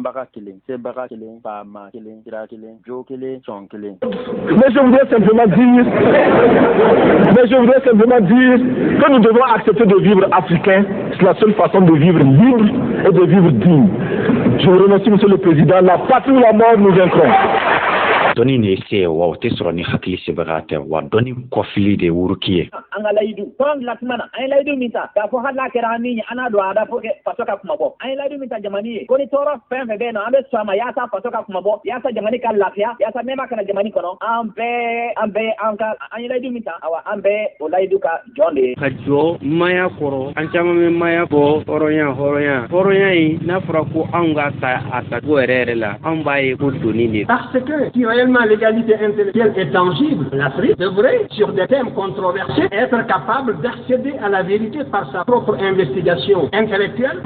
dɔnbaga kelen, sebaga kelen, faama kelen, sira kelen, jo kelen, sɔn kelen. Mais je voudrais simplement dire que nous devons accepter de vivre africain. C'est la seule façon de vivre libre et de vivre digne. Je vous remercie, Monsieur le Président. La patrie ou la mort, nous vaincrons. Doni ne se wa o te sɔrɔ ni hakili sebaga tɛ wa dɔni kɔfili de wuruki ye. An ka layidu tɔn latumana an ye layidu min ta k'a fɔ hali n'a kɛra an ni an n'a don a da fo faso ka kuma bɔ an ye layidu min ta jamani ye ko ni tɔɔrɔ fɛn fɛn bɛ yen nɔ an bɛ sɔn a ma yaasa faso ka kuma bɔ yaasa jamani ka lafiya yaasa nɛɛma kana jamani kɔnɔ an bɛɛ an ye layidu min ta awa an bɛɛ o layidu ka jɔn de ye. Ka jɔ maya kɔrɔ an caman bɛ maya bɔ hɔrɔnya in n'a fɔra ko anw ka ta a tacogo yɛrɛ la anw b'a ye ko doni de. Parce que si réellement l'égalité intellectuelle est tangible, l'Afrique devrait, sur des thèmes controversés, être capable d'accéder à la vérité par sa propre investigation intellectuelle.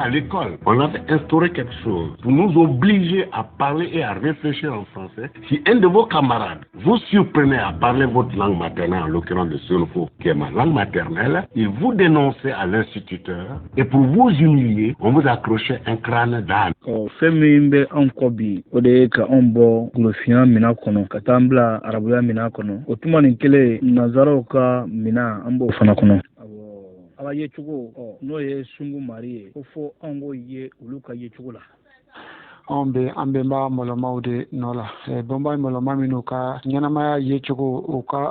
À l'école, on avait instauré quelque chose pour nous obliger à parler et à réfléchir en français. Si un de vos camarades vous surprenait à parler votre langue maternelle, en l'occurrence le Sonofo, qui est ma langue maternelle, il vous dénonçait à l'instituteur et pour vous humilier, on vous accrochait un crâne d'âne. Femimbe onkobi odeka ombo glofia mina kono katambla arabuya mina kono otuma ninkele nazaro ka mina ambo fana kono aba ye chugo no ye sungu mari ko fo ango ye uluka ye chugo la ambe ba moloma de nola bomba moloma minuka nyanamaya ye chugo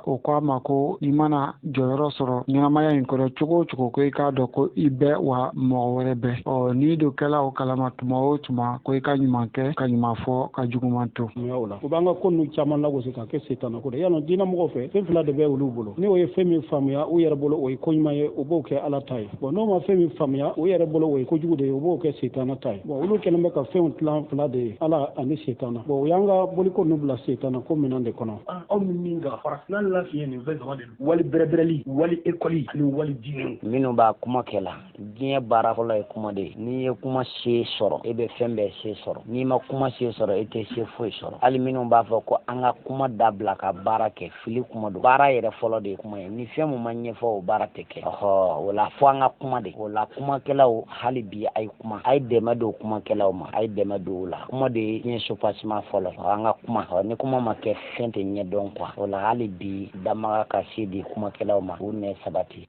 oka mako imana joyoro soro nyanamaya inkoro chugo ko ka do ko ibe wa mowerebe ni do kala o kala matuma tuma ko ka nyumanke ka nyumafo ka jugumanto yola ko banga konu chama na go se ka ke setana ko ya no dina mo fe fe fla de be wulu bolo ni o ye femi famya o yere bolo o ko nyuma ye o bo ke ala tai bo no ma femi famya o yere bolo o ko jugude o bo ke setana tai bo wulu kele me ka fe plan fla de ala ani setana bo yanga boli ko nubla setana ko minande kono o minga farasnan la fiye ni ve zama de wali berebereli wali ekoli ni wali dinin minu ba kuma kɛla diɲɛ baara fɔlɔ ye kuma de ni ye kuma se sɔrɔ e bɛ fɛn bɛɛ se sɔrɔ ni ma kuma se sɔrɔ e tɛ se foyi sɔrɔ hali minnu b'a fɔ ko an ka kuma dabila ka baara kɛ fili kuma don baara yɛrɛ fɔlɔ de ye kuma ye ni fɛn mun ma ɲɛfɔ o baara tɛ kɛ o la fɔ an ka kuma de o la kumakɛlaw hali bi a ye kuma a ye dɛmɛ don kumakɛlaw ma a ye dɛmɛ don o la kuma de ye diɲɛ sopasima fɔlɔ an ka kuma ni kuma ma kɛ fɛn tɛ ɲɛ dɔn quoi o la hali bi damaga ka se di kumakɛlaw ma u nɛ sabati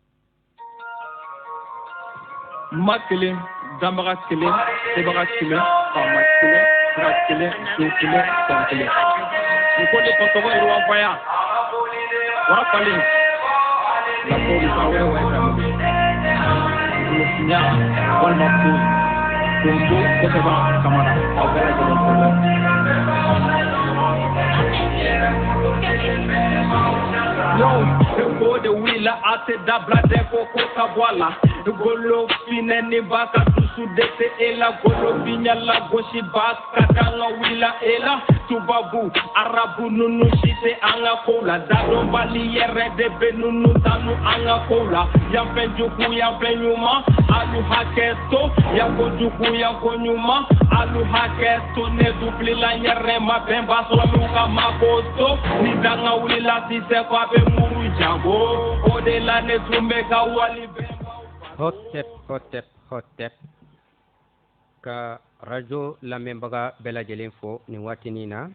ma kelen damaga kelen sebaga kelen faama kelen sira kelen jo kelen sɔn kelen o ko ne kɔtɔgɔ ye wa faya wara kalen la ko ni fa wɛrɛ wɛrɛ kan o sinya walima ko kundu kosɛbɛ kamara aw bɛɛ lajɛlen fɔlɔ yo ko de wila ate dabla de ko kabwala golo fine ni baka tusu dete ela golo binya la goshi baka kanga wila ela tubabu arabu nunu shite anga kola dado bali yere de benunu tanu anga kola ya penjuku ya penyuma alu hakesto ya kojuku ya konyuma alu hakesto ne dupli la yere ma bemba so luka makosto ni danga wila tise kwa be muru jango ode la ne tumbe ka wali hotep ka radio lamɛnbaga bɛɛ lajɛlen fo nin waatini na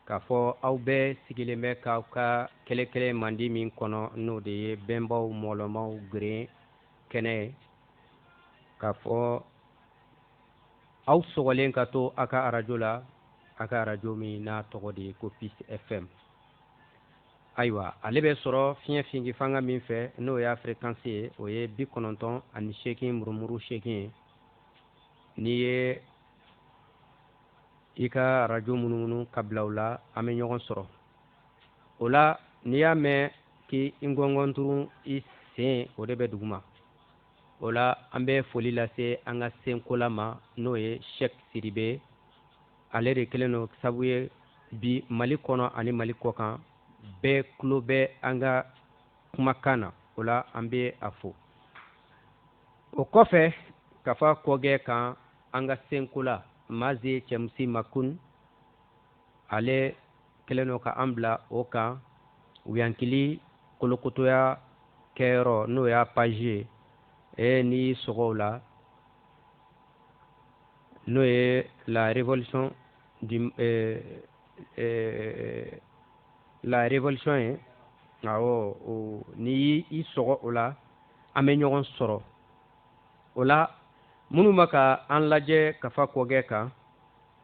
k'a fɔ aw bɛɛ sigilen bɛ k'aw ka kɛlɛ mandi min kɔnɔ n'o de ye bɛnbaw mɔlɔmaw geren kɛnɛ ye k'a fɔ aw sɔgɔlen ka to a ka radio la a ka radio min n'a tɔgɔ de ye ko Peace FM ayiwa ale bɛ sɔrɔ fiɲɛ fingi fanga min fɛ n'o ye fréquence ye o ye 98 murumuru 8 ye n'i ye i ka radio munumunu ka bila o la an bɛ ɲɔgɔn sɔrɔ o la n'i y'a mɛn k'i ngɔngɔnturu i sen o de bɛ duguma o la an bɛ foli lase an ka senkola ma n'o ye Sheikh Sidibe ale de kelen don sabu ye bi Mali kɔnɔ ani Mali kɔkan bɛɛ tulo bɛ an ka kumakan na o la an bɛ a fo o kɔfɛ ka fɔ kɔgɛ kan an ka senko la Maze Cɛmusi Makun ale kelen don ka an bila o kan Wuyankili kolokotoya kɛyɔrɔ n'o y'a page ye ni sɔgɔw la n'o ye la révolution ye awɔ ni i sɔgɔ o la an bɛ ɲɔgɔn sɔrɔ o la minnu bɛ ka an lajɛ kafa kɔkɛ kan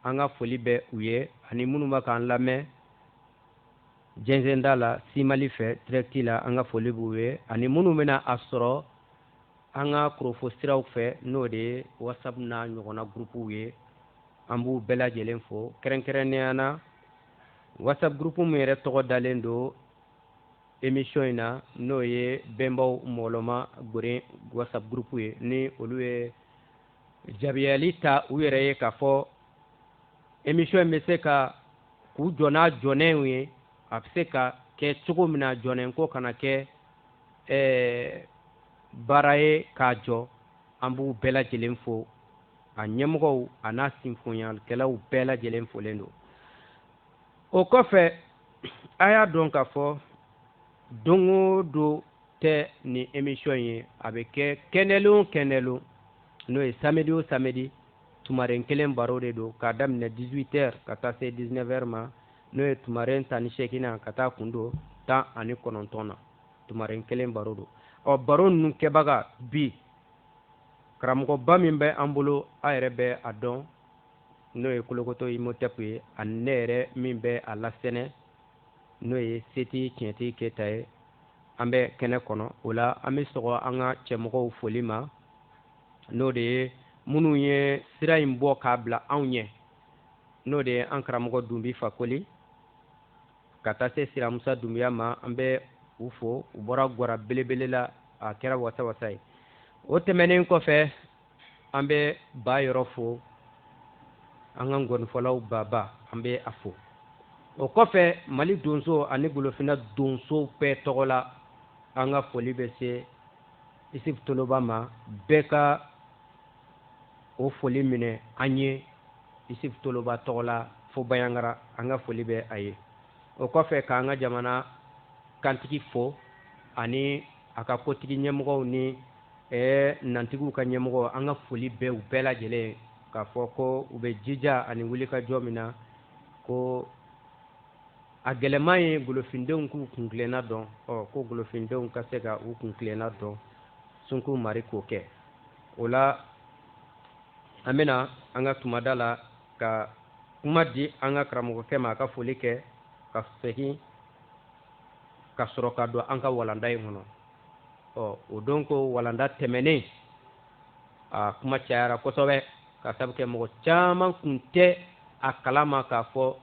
an ka foli bɛ u ye ani minnu bɛ k'an lamɛn jɛnsɛnda la simali fɛ direct la an ka foli b'u ye ani minnu bɛna a sɔrɔ an ka kurofo siraw fɛ n'o de ye whatsapp n'a ɲɔgɔnna groupew ye an b'u bɛɛ lajɛlen fo kɛrɛnkɛrɛnnenya na whatsapp groupe min yɛrɛ tɔgɔ dalen don émission in na n'o ye bɛnbaw mɔlɔma gore whatsapp groupe ye ni olu ye jabiyali ta u yɛrɛ ye k'a fɔ émission in bɛ se ka k'u jɔ n'a jɔnɛw ye a bɛ se ka kɛ cogo min na jɔnɛ ko kana kɛ baara ye k'a jɔ an b'u bɛɛ lajɛlen fo a ɲɛmɔgɔw a n'a sinfonyalikɛlaw bɛɛ lajɛlen folen don o kɔfɛ a y'a dɔn k'a fɔ don o don tɛ ni émission ye a bɛ kɛ kɛnɛlen o kɛnɛlen n'o ye samedi o samedi tumaren kelen baro de don k'a daminɛ 18h ka taa se 19h ma n'o ye tumaren 18 ka taa kun don 19 na tumaren kelen baro don baro ninnu kɛbaga bi karamɔgɔba min bɛ an bolo a yɛrɛ bɛ a dɔn n'o ye Kolokoto Imhotep ye ani ne yɛrɛ min bɛ a lasɛnɛ n'o ye Seti Tiɲɛtigi Keyita ye an bɛ kɛnɛ kɔnɔ o la an bɛ sɔgɔ an ka cɛmɔgɔw foli ma n'o de ye minnu ye sira in bɔ k'a bila anw ɲɛ n'o de ye an karamɔgɔ Dunbi Fakoli ka taa se Siramusa Dunbiya ma an bɛ u fo u bɔra gwara belebele la a kɛra wasa-wasa ye o tɛmɛnen kɔfɛ an bɛ ba yɔrɔ fo an ka ngɔnifɔlaw baba an bɛ a fo o kɔfɛ Mali donso ani Golofina donso bɛɛ tɔgɔ la an ka foli bɛ se Isuf Toloba ma bɛɛ ka o foli minɛ an ye Isuf Toloba tɔgɔ la fo Bayangara an ka foli bɛ a ye o kɔfɛ k'an ka jamana kantigi fo ani a ka kotigi ɲɛmɔgɔw ni nantigiw ka ɲɛmɔgɔ an ka foli bɛ u bɛɛ lajɛlen k'a fɔ ko u bɛ jija ani wulikajɔ min na ko a gɛlɛman ye golofindenw k'u kuntilenna dɔn ko golofindenw ka se ka u kuntilenna dɔn Sunku Mari k'o kɛ o la an bɛna an ka tumada la ka kuma di an ka karamɔgɔkɛ ma a ka foli kɛ ka segin ka sɔrɔ ka don an ka walanda in kɔnɔ o don ko walanda tɛmɛnen a kuma cayara kosɛbɛ ka sabu kɛ mɔgɔ caman kun tɛ a kalama k'a fɔ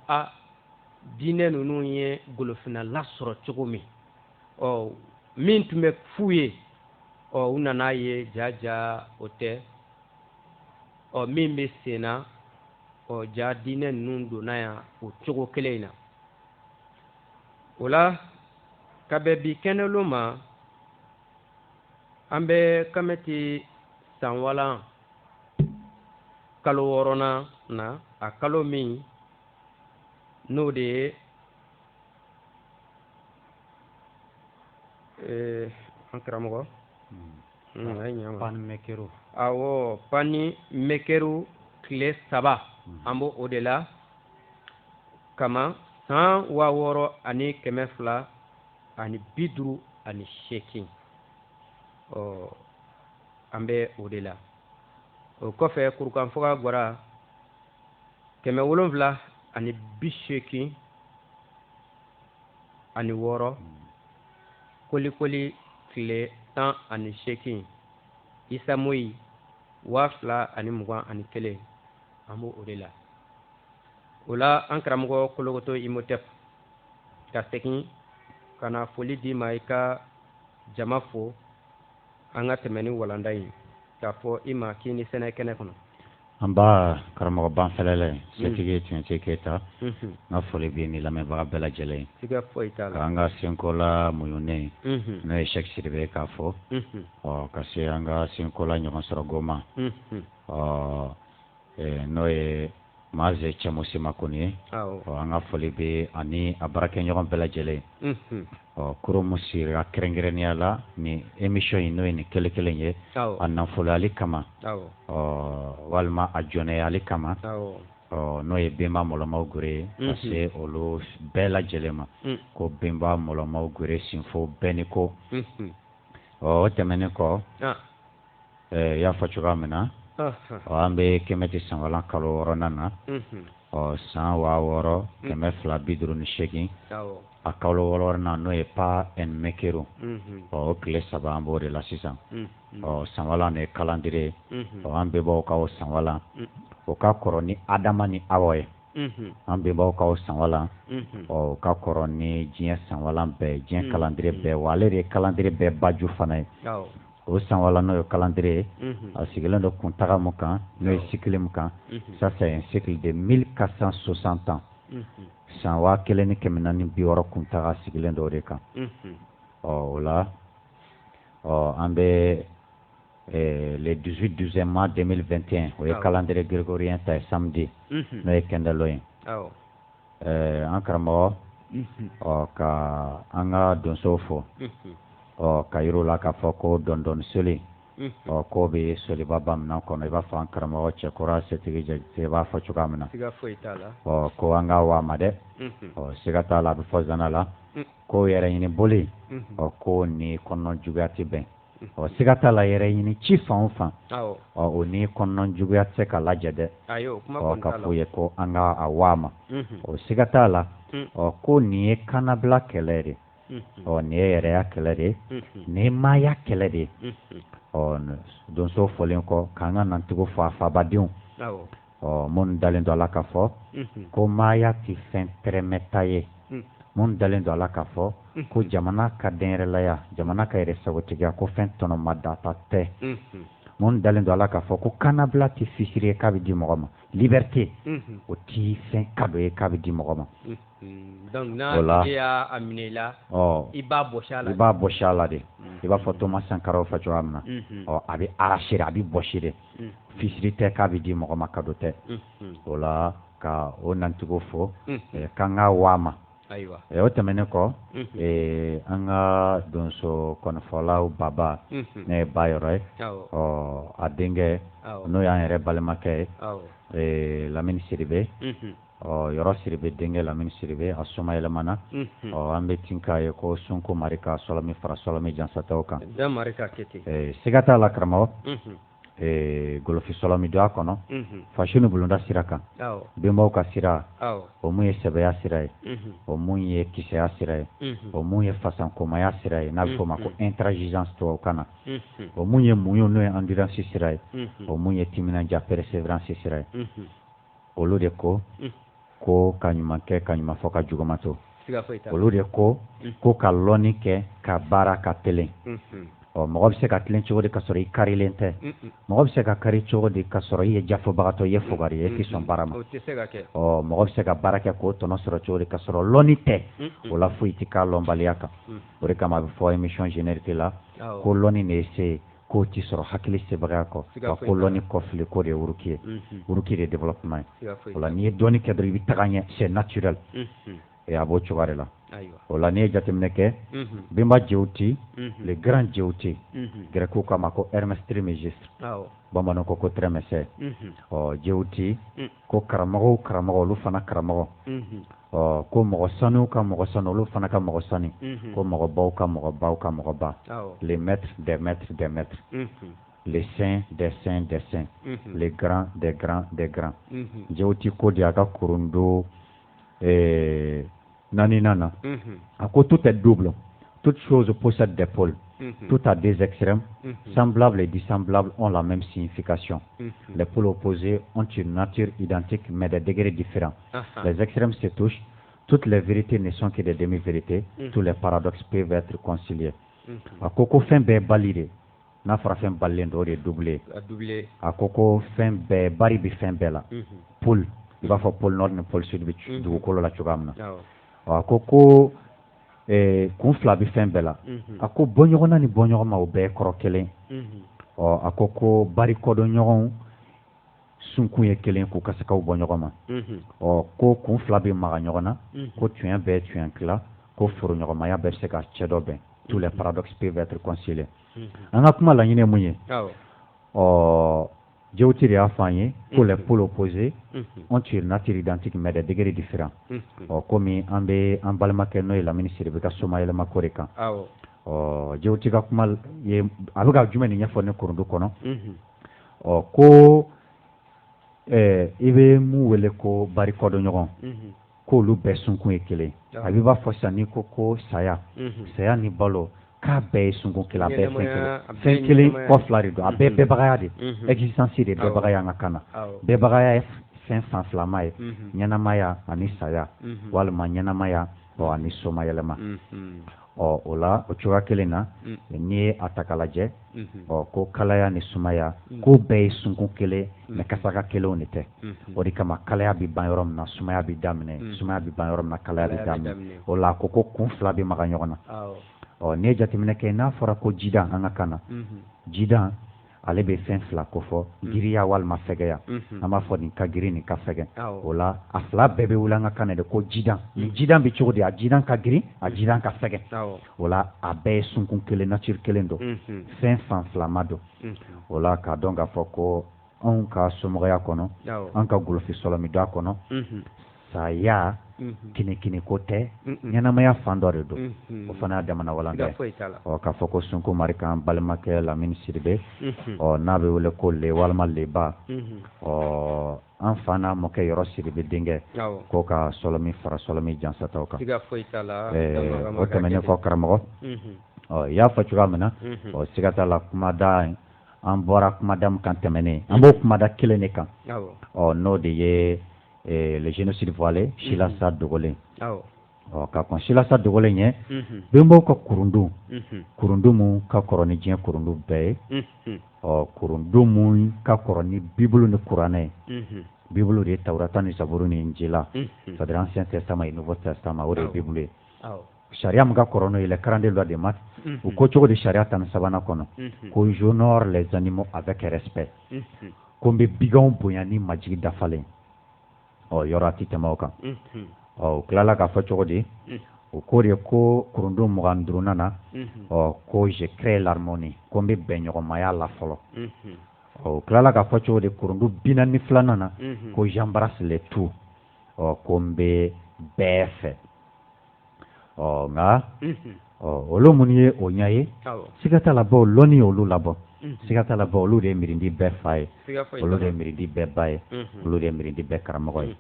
diinɛ ninnu ye golofina lasɔrɔ cogo min min tun bɛ f'u ye u nana ye jaja o tɛ min bɛ sen na ja diinɛ ninnu donna yan o cogo kelen in na o la ka bɛn bi kɛnɛlo ma an bɛ kamɛti san walan kalo 6nan na a kalo min n'o de ye an karamɔgɔ awɔ pani mɛkɛru tile 3 an b'o o de la kama san 6258 an bɛ o de la o kɔfɛ kurukanfoka gwara 786 kolikoli tile 18 isamoyi 2021 an b'o o de la o la an karamɔgɔ Kolokoto Imhotep ka segin ka na foli di ma i ka jama fo an ka tɛmɛ ni walanda in k'a fɔ i ma k'i ni sɛnɛ kɛnɛ kɔnɔ an b'a karamɔgɔ banfɛlɛlɛ Setigi Tiɲɛtigi Keyita n ka foli bɛ ni lamɛnbaga bɛɛ lajɛlen siga foyi t'a la k'an ka senkola muɲunen n'o ye Sɛki Sidibe k'a fɔ ka se an ka senkola ɲɔgɔn sɔrɔ Goma n'o ye Maze Chamusi Makuni, Anga Folibe, Ani, Abrakenyon Belajele, Kurumusi, Krengreniala, ni emission in Kelekelenye, Anafulali Kama, Walma Ajone Ali Kama, no e Bimba Moloma Gure, Ase Olo Bella Jelema, Ko Bimba Moloma Gure Sinfo Beniko, Temeneko, Ya Fachuramena. Ambe kemeti sangalan kalo ronana san wa woro keme fla bidru ni sheki a kalo woro na no e pa en mekero o kle saba ambore la sisan sanwala ne calendrier ambe bo ka o sanwala o ka koroni adama ni awoye ambe bo ka o sanwala o ka koroni jien sanwala be jien calendrier be walere calendrier be baju fana o sanwala no calendrier a sigilen do kuntaga mukan no cycle mukan ça c'est un cycle de 1460 ans sanwa keleni kemenani biworo kuntaga sigilen do reka là ambe le 18 mars 2021 o calendrier grégorien ta samedi no kendaloyin ankaramo ka anga donsofo Kairo la ka foko dondon soli ko be soli babam na kono ba fan karamo chekora setigi je ba fa chukamna siga foitala ko anga wa made siga tala be fozana la ko yere ni boli ko ni kono jugati ben siga tala yere ni chifan fan o ni kono jugati ka lajede ayo kuma kono ka fuye ko anga awama siga tala ko ni kanabla kelere ne yɛrɛ ya kɛlɛ de ne ma ya kɛlɛ de donso fɔlen kɔ k'an ka nantigo fɔ a fabadenw minnu dalen don a la ka fɔ ko maaya ti fɛn tɛrɛmɛta ye minnu dalen don a la ka fɔ ko jamana ka denyɛrɛlaya jamana ka yɛrɛ sagotigiya ko fɛn tɔnɔma data tɛ minnu dalen don a la ka fɔ ko kanabila ti fisiri ye k'a bɛ di mɔgɔ ma liberté o ti fɛn kadɔ ye k'a bɛ di mɔgɔ ma donc na ya aminela iba boshala de iba fɔ Thomas Sankara fa cogoya min na a bɛ arracher a bɛ bɔsi de fisiri tɛ k'a bɛ di mɔgɔ ma kadɔ tɛ o la ka o nantigo fɔ k'an ka waa ma o tɛmɛnen kɔ an ka donso kɔnifɔlaw baba ne ye ba yɔrɔ ye a denkɛ n'o y'an yɛrɛ balimakɛ ye Lamini Siribe yɔrɔ Siribe denkɛ Lamini Siribe a soma yɛlɛmana an bɛ tin k'a ye ko Sonko Marika Sɔlɔmi fara Sɔlɔmi Jansataw kan siga t'a la karamɔgɔ Golofi Sɔlɔmi don a kɔnɔ Fasini Bulonda sira kan benbaw ka sira o mun ye sɛbɛya sira ye o mun ye kisɛya sira ye o mun ye fasankomaya sira ye n'a bɛ fɔ o ma ko intransigeance tubabukan na o mun ye muɲu n'o ye endurance sira ye o mun ye timinandiya persévérance sira ye olu de ko ka ɲuman kɛ ka ɲuman fɔ ka juguman to olu de ko ka lɔnni kɛ ka baara ka telen mɔgɔ bɛ se ka tilen cogo di ka sɔrɔ i karilen tɛ mɔgɔ bɛ se ka kari cogo di ka sɔrɔ i ye jafobagatɔ i ye fogari ye i tɛ sɔn baara ma mɔgɔ bɛ se ka baara kɛ k'o tɔnɔ sɔrɔ cogo di ka sɔrɔ lɔnni tɛ o la foyi tɛ k'a lɔnbaliya kan o de kama a bɛ fɔ émission générique la ko lɔnni de ye se k'o ti sɔrɔ hakili sebagaya kɔ wa ko lɔnni kɔfile k'o de ye wuruki ye wuruki de ye développement ye o la n'i ye dɔnni kɛ dɔrɔn i bɛ taga ɲɛ c'est naturel a b'o cogoya de la o la n'i ye jateminɛ kɛ benba jewuti le grand jewuti gɛrɛkiw k'a ma ko Hermès Trismégistre bamananw ko Trémɛsɛ jewuti ko karamɔgɔ olu fana karamɔgɔ ko mɔgɔ sanu ka mɔgɔ sanu olu fana ka mɔgɔ sani ko mɔgɔbaw ka mɔgɔbaw ka mɔgɔba les maîtres des maîtres des maîtres les saints des saints des saints les grands des grands des grands jewuti ko de a ka kurundo naninana a ko tout est double toute chose possède des pôles tout a des extrêmes semblables et dissemblables ont la même signification les pôles opposés ont une nature identique mais des degrés différents les extrêmes se touchent toutes les vérités ne sont que des demi-vérités tous les paradoxes peuvent être conciliés a ko fɛn bɛɛ bali de n'a fɔra fɛn balilen do o de ye doublé a ko fɛn bɛɛ bari bɛ fɛn bɛɛ la pôle i b'a fɔ pôle nord ni pôle sud bɛ dugukolo la cogoya min na a ko kun fila bɛ fɛn bɛɛ la a ko bɔɲɔgɔnna ni bɔɲɔgɔn ma o bɛɛ ye kɔrɔ kelen a ko bari kɔdɔn ɲɔgɔnw sunkun ye kelen k'u ka se k'aw bɔ ɲɔgɔn ma ko kun fila bɛ maga ɲɔgɔn na ko tuɲɛ bɛɛ tuɲɛ tila ko foroɲɔgɔnmaya bɛɛ bɛ se ka cɛ dɔ bɛn tous les paradoxes peuvent être conciliés an ka kuma laɲini ye mun ye Djibouti de y'a fɔ an ye ko les pôles opposés ont une nature identique mais des degrés différents komi an bɛ an balimakɛ n'o ye Lamini Siribe ka soma yɛlɛma ko de kan Djibouti ka kuma ye a bɛ ka jumɛn de ɲɛfɔ ne Kurundu kɔnɔ ko i bɛ mun wele ko bari kɔdɔɲɔgɔn k'olu bɛɛ sunkun ye kelen a b'i b'a fɔ sisan n'i ko saya ni balo k'a bɛɛ ye sunkun kelen a bɛɛ fɛn kelen kɔ fila de don a bɛɛ bɛɛbagaya de existence de bɛɛbagaya an ka kan na bɛɛbagaya ye fɛn fan filama ye ɲɛnamaya ani saya walima ɲɛnamaya ani somayɛlɛma o la o cogoya kelen na n'i ye a ta k'a lajɛ ko kalaya ni sumaya ko bɛɛ ye sunkun kelen mɛ kasaka kelenw de tɛ o de kama kalaya bɛ ban yɔrɔ min na sumaya bɛ daminɛ sumaya bɛ ban yɔrɔ min na kalaya bɛ daminɛ o la ko kun fila bɛ maga ɲɔgɔn na n'i ye jateminɛ kɛ n'a fɔra ko jidan an ka kan na jidan ale bɛ fɛn fila ko fɔ giriya walima fɛgɛya an b'a fɔ nin ka girin nin ka fɛgɛ o la a fila bɛɛ bɛ wuli an ka kan de ko jidan nin jidan bɛ cogo di a jidan ka girin a jidan ka fɛgɛ o la a bɛɛ ye sunkun kelen nature kelen don fɛn fan filama don o la k'a dɔn k'a fɔ ko anw ka somɔgɔya kɔnɔ an ka golofi sɔlɔmi don a kɔnɔ saya kini ko tɛ ɲɛnamaya fan dɔ de don o fana y'a damana walanda ye k'a fɔ ko Sunko Mari kan balimakɛ Lamini Siribe n'a bɛ wele ko le walima leba an fa n'a mɔkɛ Yɔrɔ Siribe denkɛ ko ka sɔlɔmi fara sɔlɔmi jansataw kan o tɛmɛnen kɔ karamɔgɔ i y'a fɔ cogoya min na siga t'a la kumada an bɔra kumada min kan tɛmɛnen an b'o kumada kelen de kan n'o de ye le génocide voilé Silasa Dogolen ka kɔn Silasa Dogolen ɲɛ bɛnbaw ka kurundu mun ka kɔrɔ ni diɲɛ kurundu bɛɛ ye kurundu mun ka kɔrɔ ni Bible ni Kuranɛ ye Bible de ye Tawurata ni Zaburu ni Injila c'est-à-dire Ancien Testament et Nouveau Testament o de ye Bible ye sariya min ka kɔrɔ n'o ye les 42 lois de Math u ko cogo di sariya 13nan kɔnɔ ko j'honore les animaux avec respect ko n bɛ biganw bonya ni majigi dafalen yɔrɔ a tɛ tɛmɛ o kan u tilala k'a fɔ cogo di u ko de ko kurundu 25nan na ko je crée l'harmonie ko n bɛ bɛn ɲɔgɔnmaya la fɔlɔ u tilala k'a fɔ cogo di kurundu 42nan na ko j'embrasse les tout ko n bɛ bɛɛ fɛ nka olu minnu ye o ɲɛ ye siga t'a la baw lɔnni y'olu labɔ siga t'a la baw olu de ye mirindi bɛɛ fa ye olu de ye mirindi bɛɛ ba ye olu de ye mirindi bɛɛ karamɔgɔ ye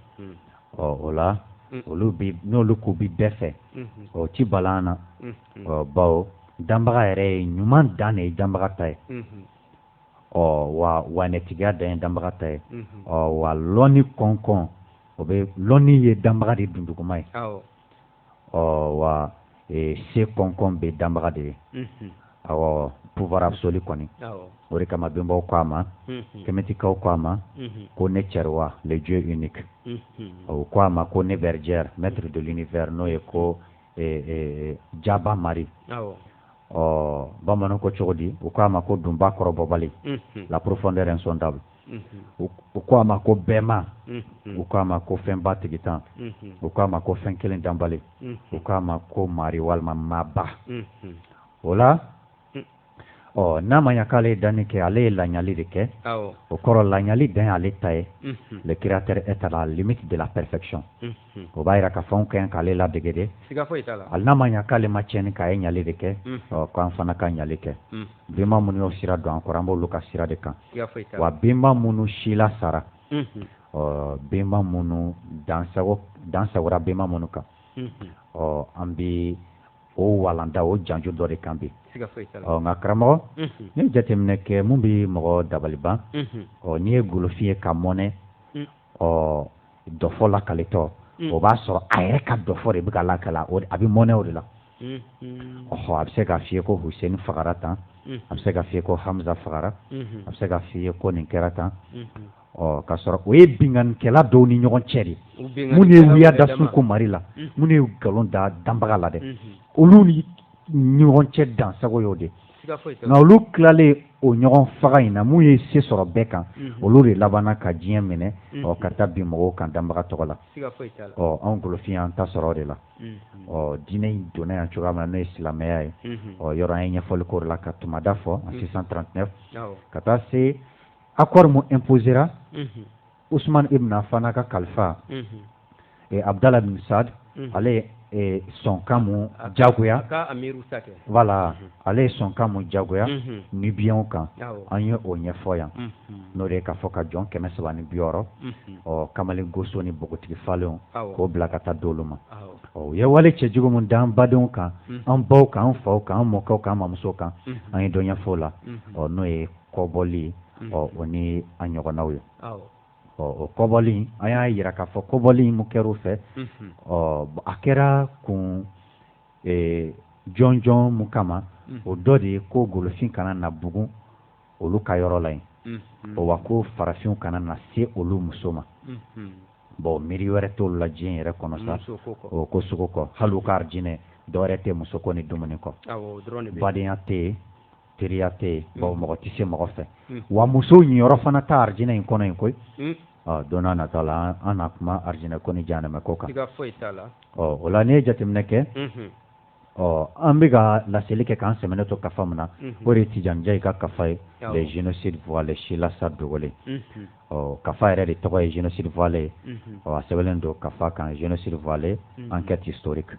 o la olu bi n'olu k'u bi bɛɛ fɛ o ti balan na bawo danbaga yɛrɛ ye ɲuman dan de ye danbaga ta ye wa wanɛtigiya dan ye danbaga ta ye wa lɔnni kɔnkɔn o bɛ lɔnni ye danbaga de dunduguma ye wa se kɔnkɔn bɛ danbaga de ye pouvoir absolu kɔni o de kama bɛnbaw ko a ma kɛmɛtikaw ko a ma ko ne cɛriwa le dieu unique o ko a ma ko ne bergère maître de l'univers n'o ye ko Jaba Mari bamananw ko cogo di u ko a ma ko dunba kɔrɔbɔbali la profondeur insondable u ko a ma ko bɛɛma u ko a ma ko fɛnba tigitan u ko a ma ko fɛn kelen danbali u ko a ma ko mari walima maba o la n'a ma ɲa k'ale ye danni kɛ ale ye laɲali de kɛ o kɔrɔ laɲali dan y'ale ta ye le créateur est à la limite de la perfection o b'a jira k'a fɔ anw ka ɲi k'ale ladege de hali n'a ma ɲa k'ale ma tiɲɛni k'a ye ɲali de kɛ k'an fana ka ɲali kɛ benba minnu y'o sira don an kɔrɔ an b'olu ka sira de kan wa benba minnu si la sara benba minnu dansagora benba minnu kan an bɛ o walanda o janjo dɔ de kan bi nka karamɔgɔ ne jateminɛ kɛ mun bɛ mɔgɔ dabaliban n'i ye golofi ye ka mɔnɛ dɔfɔ lakalitɔ o b'a sɔrɔ a yɛrɛ ka dɔfɔ de bɛ ka lakala a bɛ mɔnɛ o de la a bɛ se k'a f'i ye ko Hussein fagara tan a bɛ se k'a f'i ye ko Hamza fagara a bɛ se k'a f'i ye ko nin kɛra tan k'a sɔrɔ o ye binganikɛla dɔw ni ɲɔgɔn cɛ de minnu ye wuya da Sunko Mari la minnu ye nkalon da danbaga la dɛ olu ni ɲɔgɔn cɛ dansago y'o de nka olu tilalen o ɲɔgɔn faga in na mun ye se sɔrɔ bɛɛ kan olu de labanna ka diɲɛ minɛ ka taa bin mɔgɔw kan danbaga tɔgɔ la anw golofin an ta sɔrɔ o de la diinɛ in donna yan cogoya min na n'o ye silamɛya ye yɔrɔ an ye ɲɛfɔli k'o la ka tumada fɔ en 639 ka taa se accord mun imposera Ousmane Ibn Affan ka kalifa Abdallah bin Saad ale son kan mun jagoya voilà ale son kan mun jagoya Nubiens kan an ye o ɲɛfɔ yan n'o de ye k'a fɔ ka jɔn 360 kamalen goso ni bogotigi falenw k'o bila ka taa d'olu ma u ye wale cɛjugu mun d'an badenw kan an baw kan an faw kan an mɔkɛw kan an mamusow kan an ye dɔ ɲɛfɔ o la n'o ye kɔbɔli o ni an ɲɔgɔnnaw ye o kɔbɔli an y'a yira k'a fɔ kɔbɔli mun kɛra u fɛ a kɛra kun jɔnjɔn mun kama o dɔ de ye ko golofin kana na bugun olu ka yɔrɔ la yen wa ko farafinw kana na se olu muso ma bon miiri wɛrɛ t'olu la diɲɛ yɛrɛ kɔnɔ sa ko sogo kɔ hali u ka arijinɛ dɔwɛrɛ tɛ muso kɔ ni dumuni kɔ badenya tɛ yen teriya tɛ yen mɔgɔ tɛ se mɔgɔ fɛ wa musow ɲiyɔrɔ fana ta arijinɛ in kɔnɔ yen koyi don n'a nataw la an na kuma arijinɛ ko ni jahanɛmɛ ko kan o la n'i ye jateminɛ kɛ an bɛ ka laseli kɛ k'an sɛmɛnɛ to kafa min na o de ye Tijanija ka kafa ye les génocides voilés Silasa Dogole kafa yɛrɛ de tɔgɔ ye génocide voilé a sɛbɛnlen don kafa kan génocide voilé enquête historique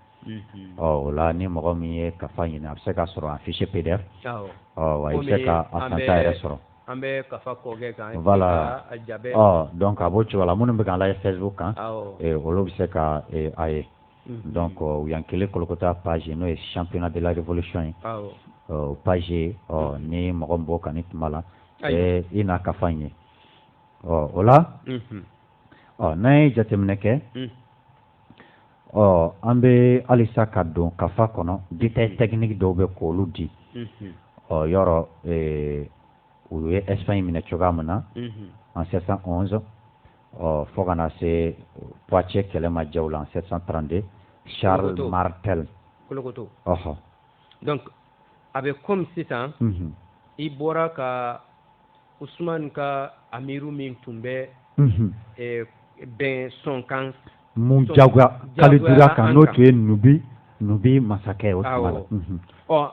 o la ni mɔgɔ min ye kafa ɲini a bɛ se ka sɔrɔ en fichier PDF wa i bɛ se ka a tanta yɛrɛ sɔrɔ voilà donc a b'o cogo la minnu bɛ k'an lajɛ Facebook kan olu bɛ se ka a ye donc u y'an kelen kolokota page n'o ye championnat de la révolution ye page ni mɔgɔ min b'o kan ni tuma la i n'a kafa in ye o la n'an ye jateminɛ kɛ an bɛ halisa ka don kafa kɔnɔ détail technique dɔw bɛ k'olu di yɔrɔ u ye Espagne minɛ cogoya min na en 711 fo ka na se Poitiers kɛlɛ ma jɛ o la en 732 Charles Martel donc a bɛ comme sisan i bɔra ka Usman ka amiru min tun bɛ bɛn sɔn kan mun jagoya kalidura kan n'o tun ye nubi masakɛ o tuma la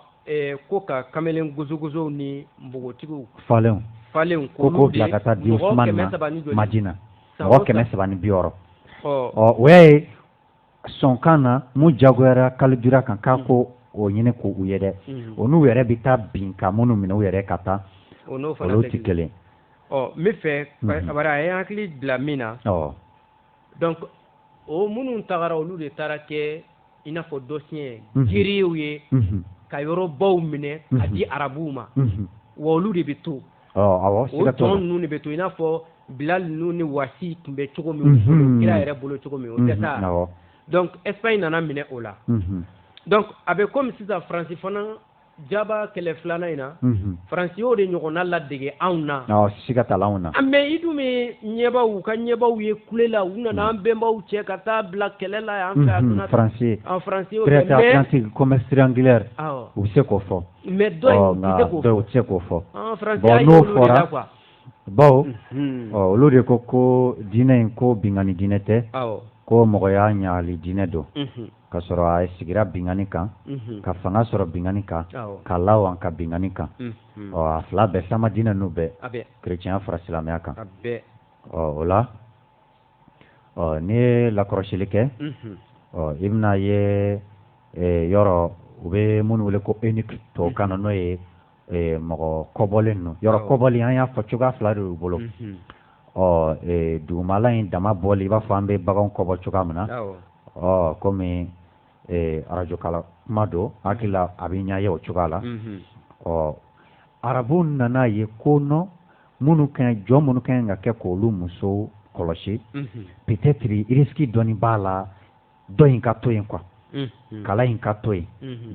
ko ka kamalen gozogozow ni npogotigiw falenw ko bila ka taa di Usman ma Madina mɔgɔ 360 o y'a ye sɔn kan na mun jagoyara kalidura kan k'a ko o ɲini ko u ye dɛ o n'u yɛrɛ bɛ taa bin ka minnu minɛ u yɛrɛ ka taa olu tɛ kelen n bɛ fɛ bari a ye hakili bila min na donc o minnu tagara olu de taara kɛ i n'a fɔ dɔsiyɛn jiriw ye ka yɔrɔbaw minɛ ka di arabuw ma wa olu de bɛ to o tɔn ninnu de bɛ to i n'a fɔ Bilal ninnu ni Wasi tun bɛ cogo min bolo kira yɛrɛ bolo cogo min o tɛ taa donc Espagne nana minɛ o la donc a bɛ comme sisan Faransi fana jaba kɛlɛ filanan in na Faransi y'o de ɲɔgɔnna ladege anw na siga t'a la anw na mais i dun bɛ ɲɛbaw ka ɲɛbaw ye kule la u nana an bɛnbaw cɛ ka taa bila kɛlɛ la yan fɛ Faransi y'o kɛ mais Atlantique commerce triangulaire u bɛ se k'o fɔ mais dɔ tɛ se k'o fɔ Faransi y'a y'olu de la quoi bawo olu de ko diinɛ in ko bingani diinɛ tɛ ko mɔgɔ y'a ɲagali diinɛ don ka sɔrɔ a sigira bingani kan ka fanga sɔrɔ bingani kan ka lawan ka bingani kan a fila bɛɛ sama diinɛ n'u bɛɛ kerecɛnya fara silamɛya kan o la n'i ye lakɔrɔsili kɛ i bɛna ye yɔrɔ u bɛ minnu wele ko eunuque tubabukan na n'o ye mɔgɔ kɔbɔlen ninnu yɔrɔ kɔbɔli an y'a fɔ cogoya fila de y'u bolo dugumala in dama bɔli i b'a fɔ an bɛ baganw kɔbɔ cogoya min na komi arajo kala kuma don hakili la a bɛ ɲɛ ye o cogoya la arabu nana ye ko jɔn minnu kan ka kɛ k'olu musow kɔlɔsi peut-être risque dɔɔni b'a la dɔ in ka to yen quoi kala in ka to yen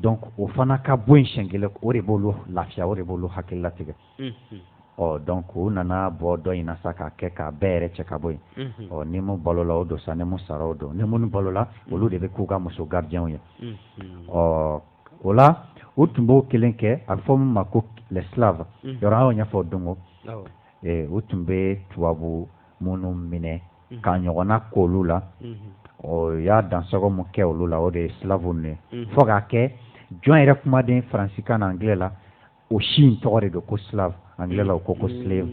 donc o fana ka bɔ yen siɲɛ kelen o de b'olu lafiya o de b'olu hakili latigɛ donc u nana bɔ dɔ in na sa k'a kɛ k'a bɛɛ yɛrɛ cɛ ka bɔ yen ni mun balola o don sa ni mun sara o don ni minnu balola olu de bɛ k'u ka muso gardien ye o la o tun b'o kelen kɛ a bɛ fɔ min ma ko les slaves yɔrɔ an y'o ɲɛfɔ dongo o tun bɛ tubabu minnu minɛ ka ɲɔgɔnna k'olu la o y'a dansago mun kɛ olu la o de ye slaves ye fo k'a kɛ jɔn yɛrɛ kumaden faransikan na anglais la o si in tɔgɔ de don ko slave anglais la o ko slave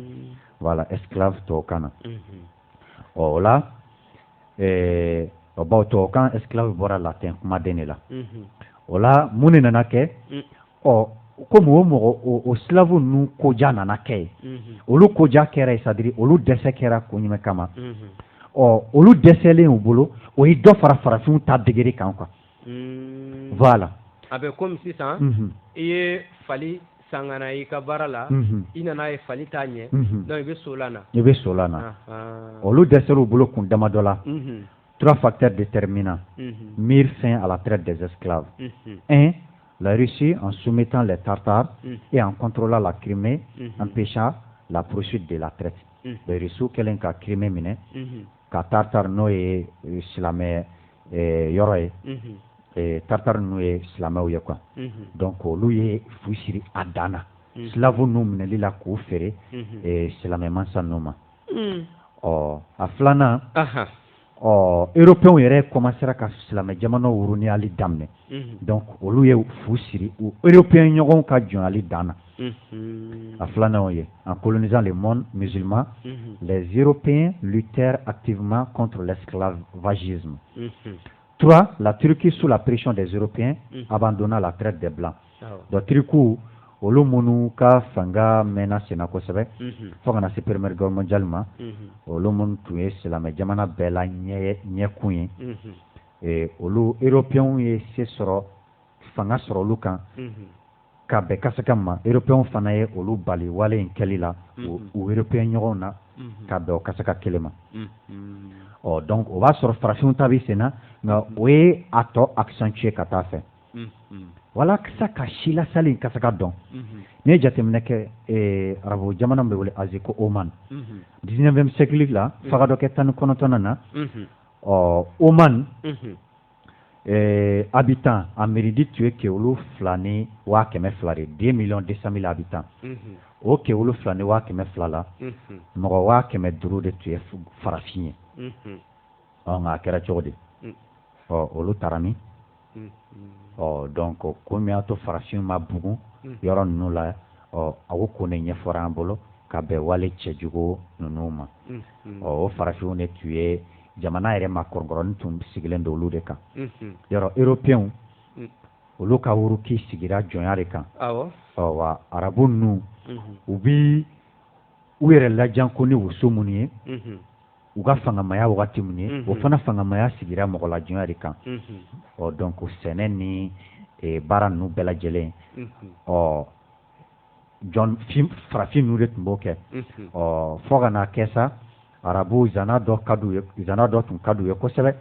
voilà esclave tubabukan na o la bawo tubabukan esclave bɔra latin kumaden de la o la mun de nana kɛ komi o mɔgɔ o slave ninnu koja nana kɛ ye olu koja kɛra ye c'est-à-dire olu dɛsɛ kɛra ko ɲuman kama olu dɛsɛlen u bolo o ye dɔ fara farafinw ta degere kan quoi voilà a bɛ komi sisan i ye fali sangana i ka baara la i nana ye fali t'a ɲɛ donc i bɛ solan na olu dɛsɛr'u bolo kun dama dɔ la 3 facteurs déterminants mirent fin à la traite des esclaves 1. La Russie, en soumettant les Tartares et en contrôlant la Crimée, empêcha la poursuite de la traite. Les Russes, kelen ka Crimée minɛ ka Tartare n'o ye silamɛ yɔrɔ ye Tartare n'o ye silamɛw ye quoi. Donc olu ye fu siri a dan na slave n'u minɛli la k'u feere silamɛ mansa ninnu ma. A filanan européens yɛrɛ commencera ka silamɛ jamanaw wuruniyali daminɛ donc olu ye fu siri u européens ɲɔgɔnw ka jɔnyali dan na a filanan ye en colonisant le monde musulman les européens luttèrent activement contre l'esclavagisme. 3. La Turquie sous la pression des européens abandonna la traite des blancs. Donc Turquie olu minnu ka fanga mɛnna senna kosɛbɛ fo kana se première guerre mondiale ma olu minnu tun ye silamɛ jamana bɛɛ la ɲɛkun ye olu européens ye se sɔrɔ fanga sɔrɔ olu kan ka bɛn kasaka ma européens fana ye olu bali wale in kɛli la u européens ɲɔgɔnw na ka bɛn o kasaka kelen ma donc o b'a sɔrɔ farafinw ta bɛ sen na nka o ye a tɔ accentuer ka taa fɛ walasa ka si lasali in kasaka dɔn n'i ye jateminɛ kɛ arabu jamana min bɛ wele Asie ko Oman 19e siècle la faga dɔ kɛ 19 na Oman habitants en Méridi tun ye kɛwolo 2,200,000 de 2,200,000 habitants o kɛwolo 2,200,000 la mɔgɔ 500,000 de tun ye farafin ye nka a kɛra cogo di olu taara min donc komi y'a to farafin ma bugun yɔrɔ ninnu la a ko ne ɲɛfɔra an bolo ka bɛn wale cɛjugu ninnu ma o farafinw de tun ye jamana yɛrɛ ma kɔrɔkɔrɔnin tun sigilen don olu de kan yɔrɔ européens olu ka wuruki sigira jɔnya de kan wa arabu ninnu u bi u yɛrɛ lajan ko ni wuso minnu ye u ka fangamaya wagati min ye o fana fangamaya sigira mɔgɔ la jɔnya de kan donc sɛnɛ ni baara ninnu bɛɛ lajɛlen farafin ninnu de tun b'o kɛ fo ka n'a kɛ sa arabu zana dɔ tun ka d'u ye kosɛbɛ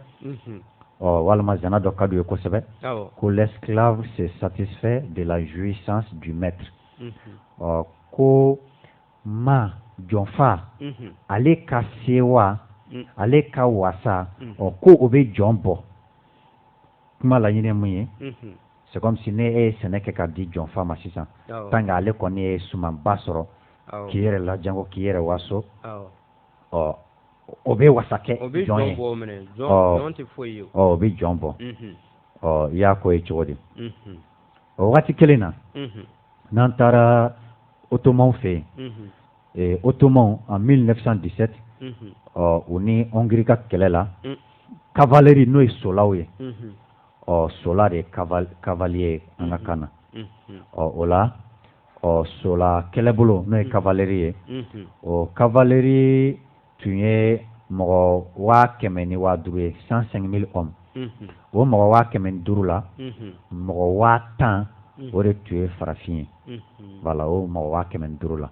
walima zana dɔ ka d'u ye kosɛbɛ ko l'esclave se satisfait de la jouissance du maître ko ma jɔnfa ale ka sewa ale ka wasa ko o bɛ jɔn bɔ kuma laɲini mun ye c'est comme si ne ye sɛnɛ kɛ ka di jɔnfa ma sisan tant que ale kɔni ye sumanba sɔrɔ k'i yɛrɛ lajango k'i yɛrɛ waso o bɛ wasa kɛ jɔn ye o bɛ jɔn bɔ i y'a ko ye cogo di o wagati kelen na n'an taara ottomanw fɛ yen ottomanw en 1917 u ni Hongrie ka kɛlɛ la cavalerie n'o ye solaw ye sola de cavalier an ka kan na o la sola kɛlɛbolo n'o ye cavalerie ye o cavalerie tun ye mɔgɔ 150,000 ye 105,000 hommes o mɔgɔ 150,000 la mɔgɔ 10,000 o de tun ye farafin ye voilà o mɔgɔ 150,000 la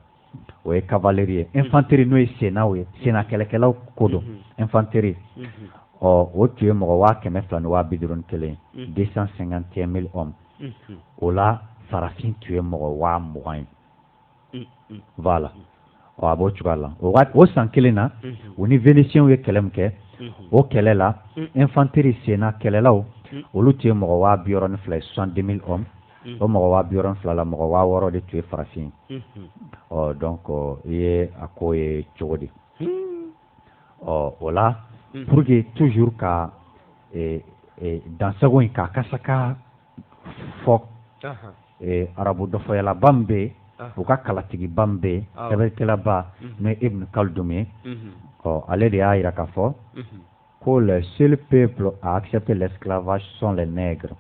o ye cavalerie ye infanterie n'o ye senaw ye sena kɛlɛkɛlaw ko don infanterie o tun ye mɔgɔ 250,000 ye 251,000 hommes o la farafin tun ye mɔgɔ 20,000 ye voilà a b'o cogoya la o san kelen na u ni vénitiens ye kɛlɛ min kɛ o kɛlɛ la infanterie sena kɛlɛlaw olu tun ye mɔgɔ 72,000 ye 62,000 hommes o mɔgɔ 72 la mɔgɔ 60 de tun ye farafin donc i ye a ko ye cogo di o la pour que toujours ka dansago in k'a kasa ka fɔ arabu dɔfɔyalaba min bɛ u ka kalatigiba min bɛ yen sɛbɛnnikɛlaba n'o ye Ibn Khaldun ye ale de y'a jira k'a fɔ que le seul peuple à accepter l'esclavage sont les nègres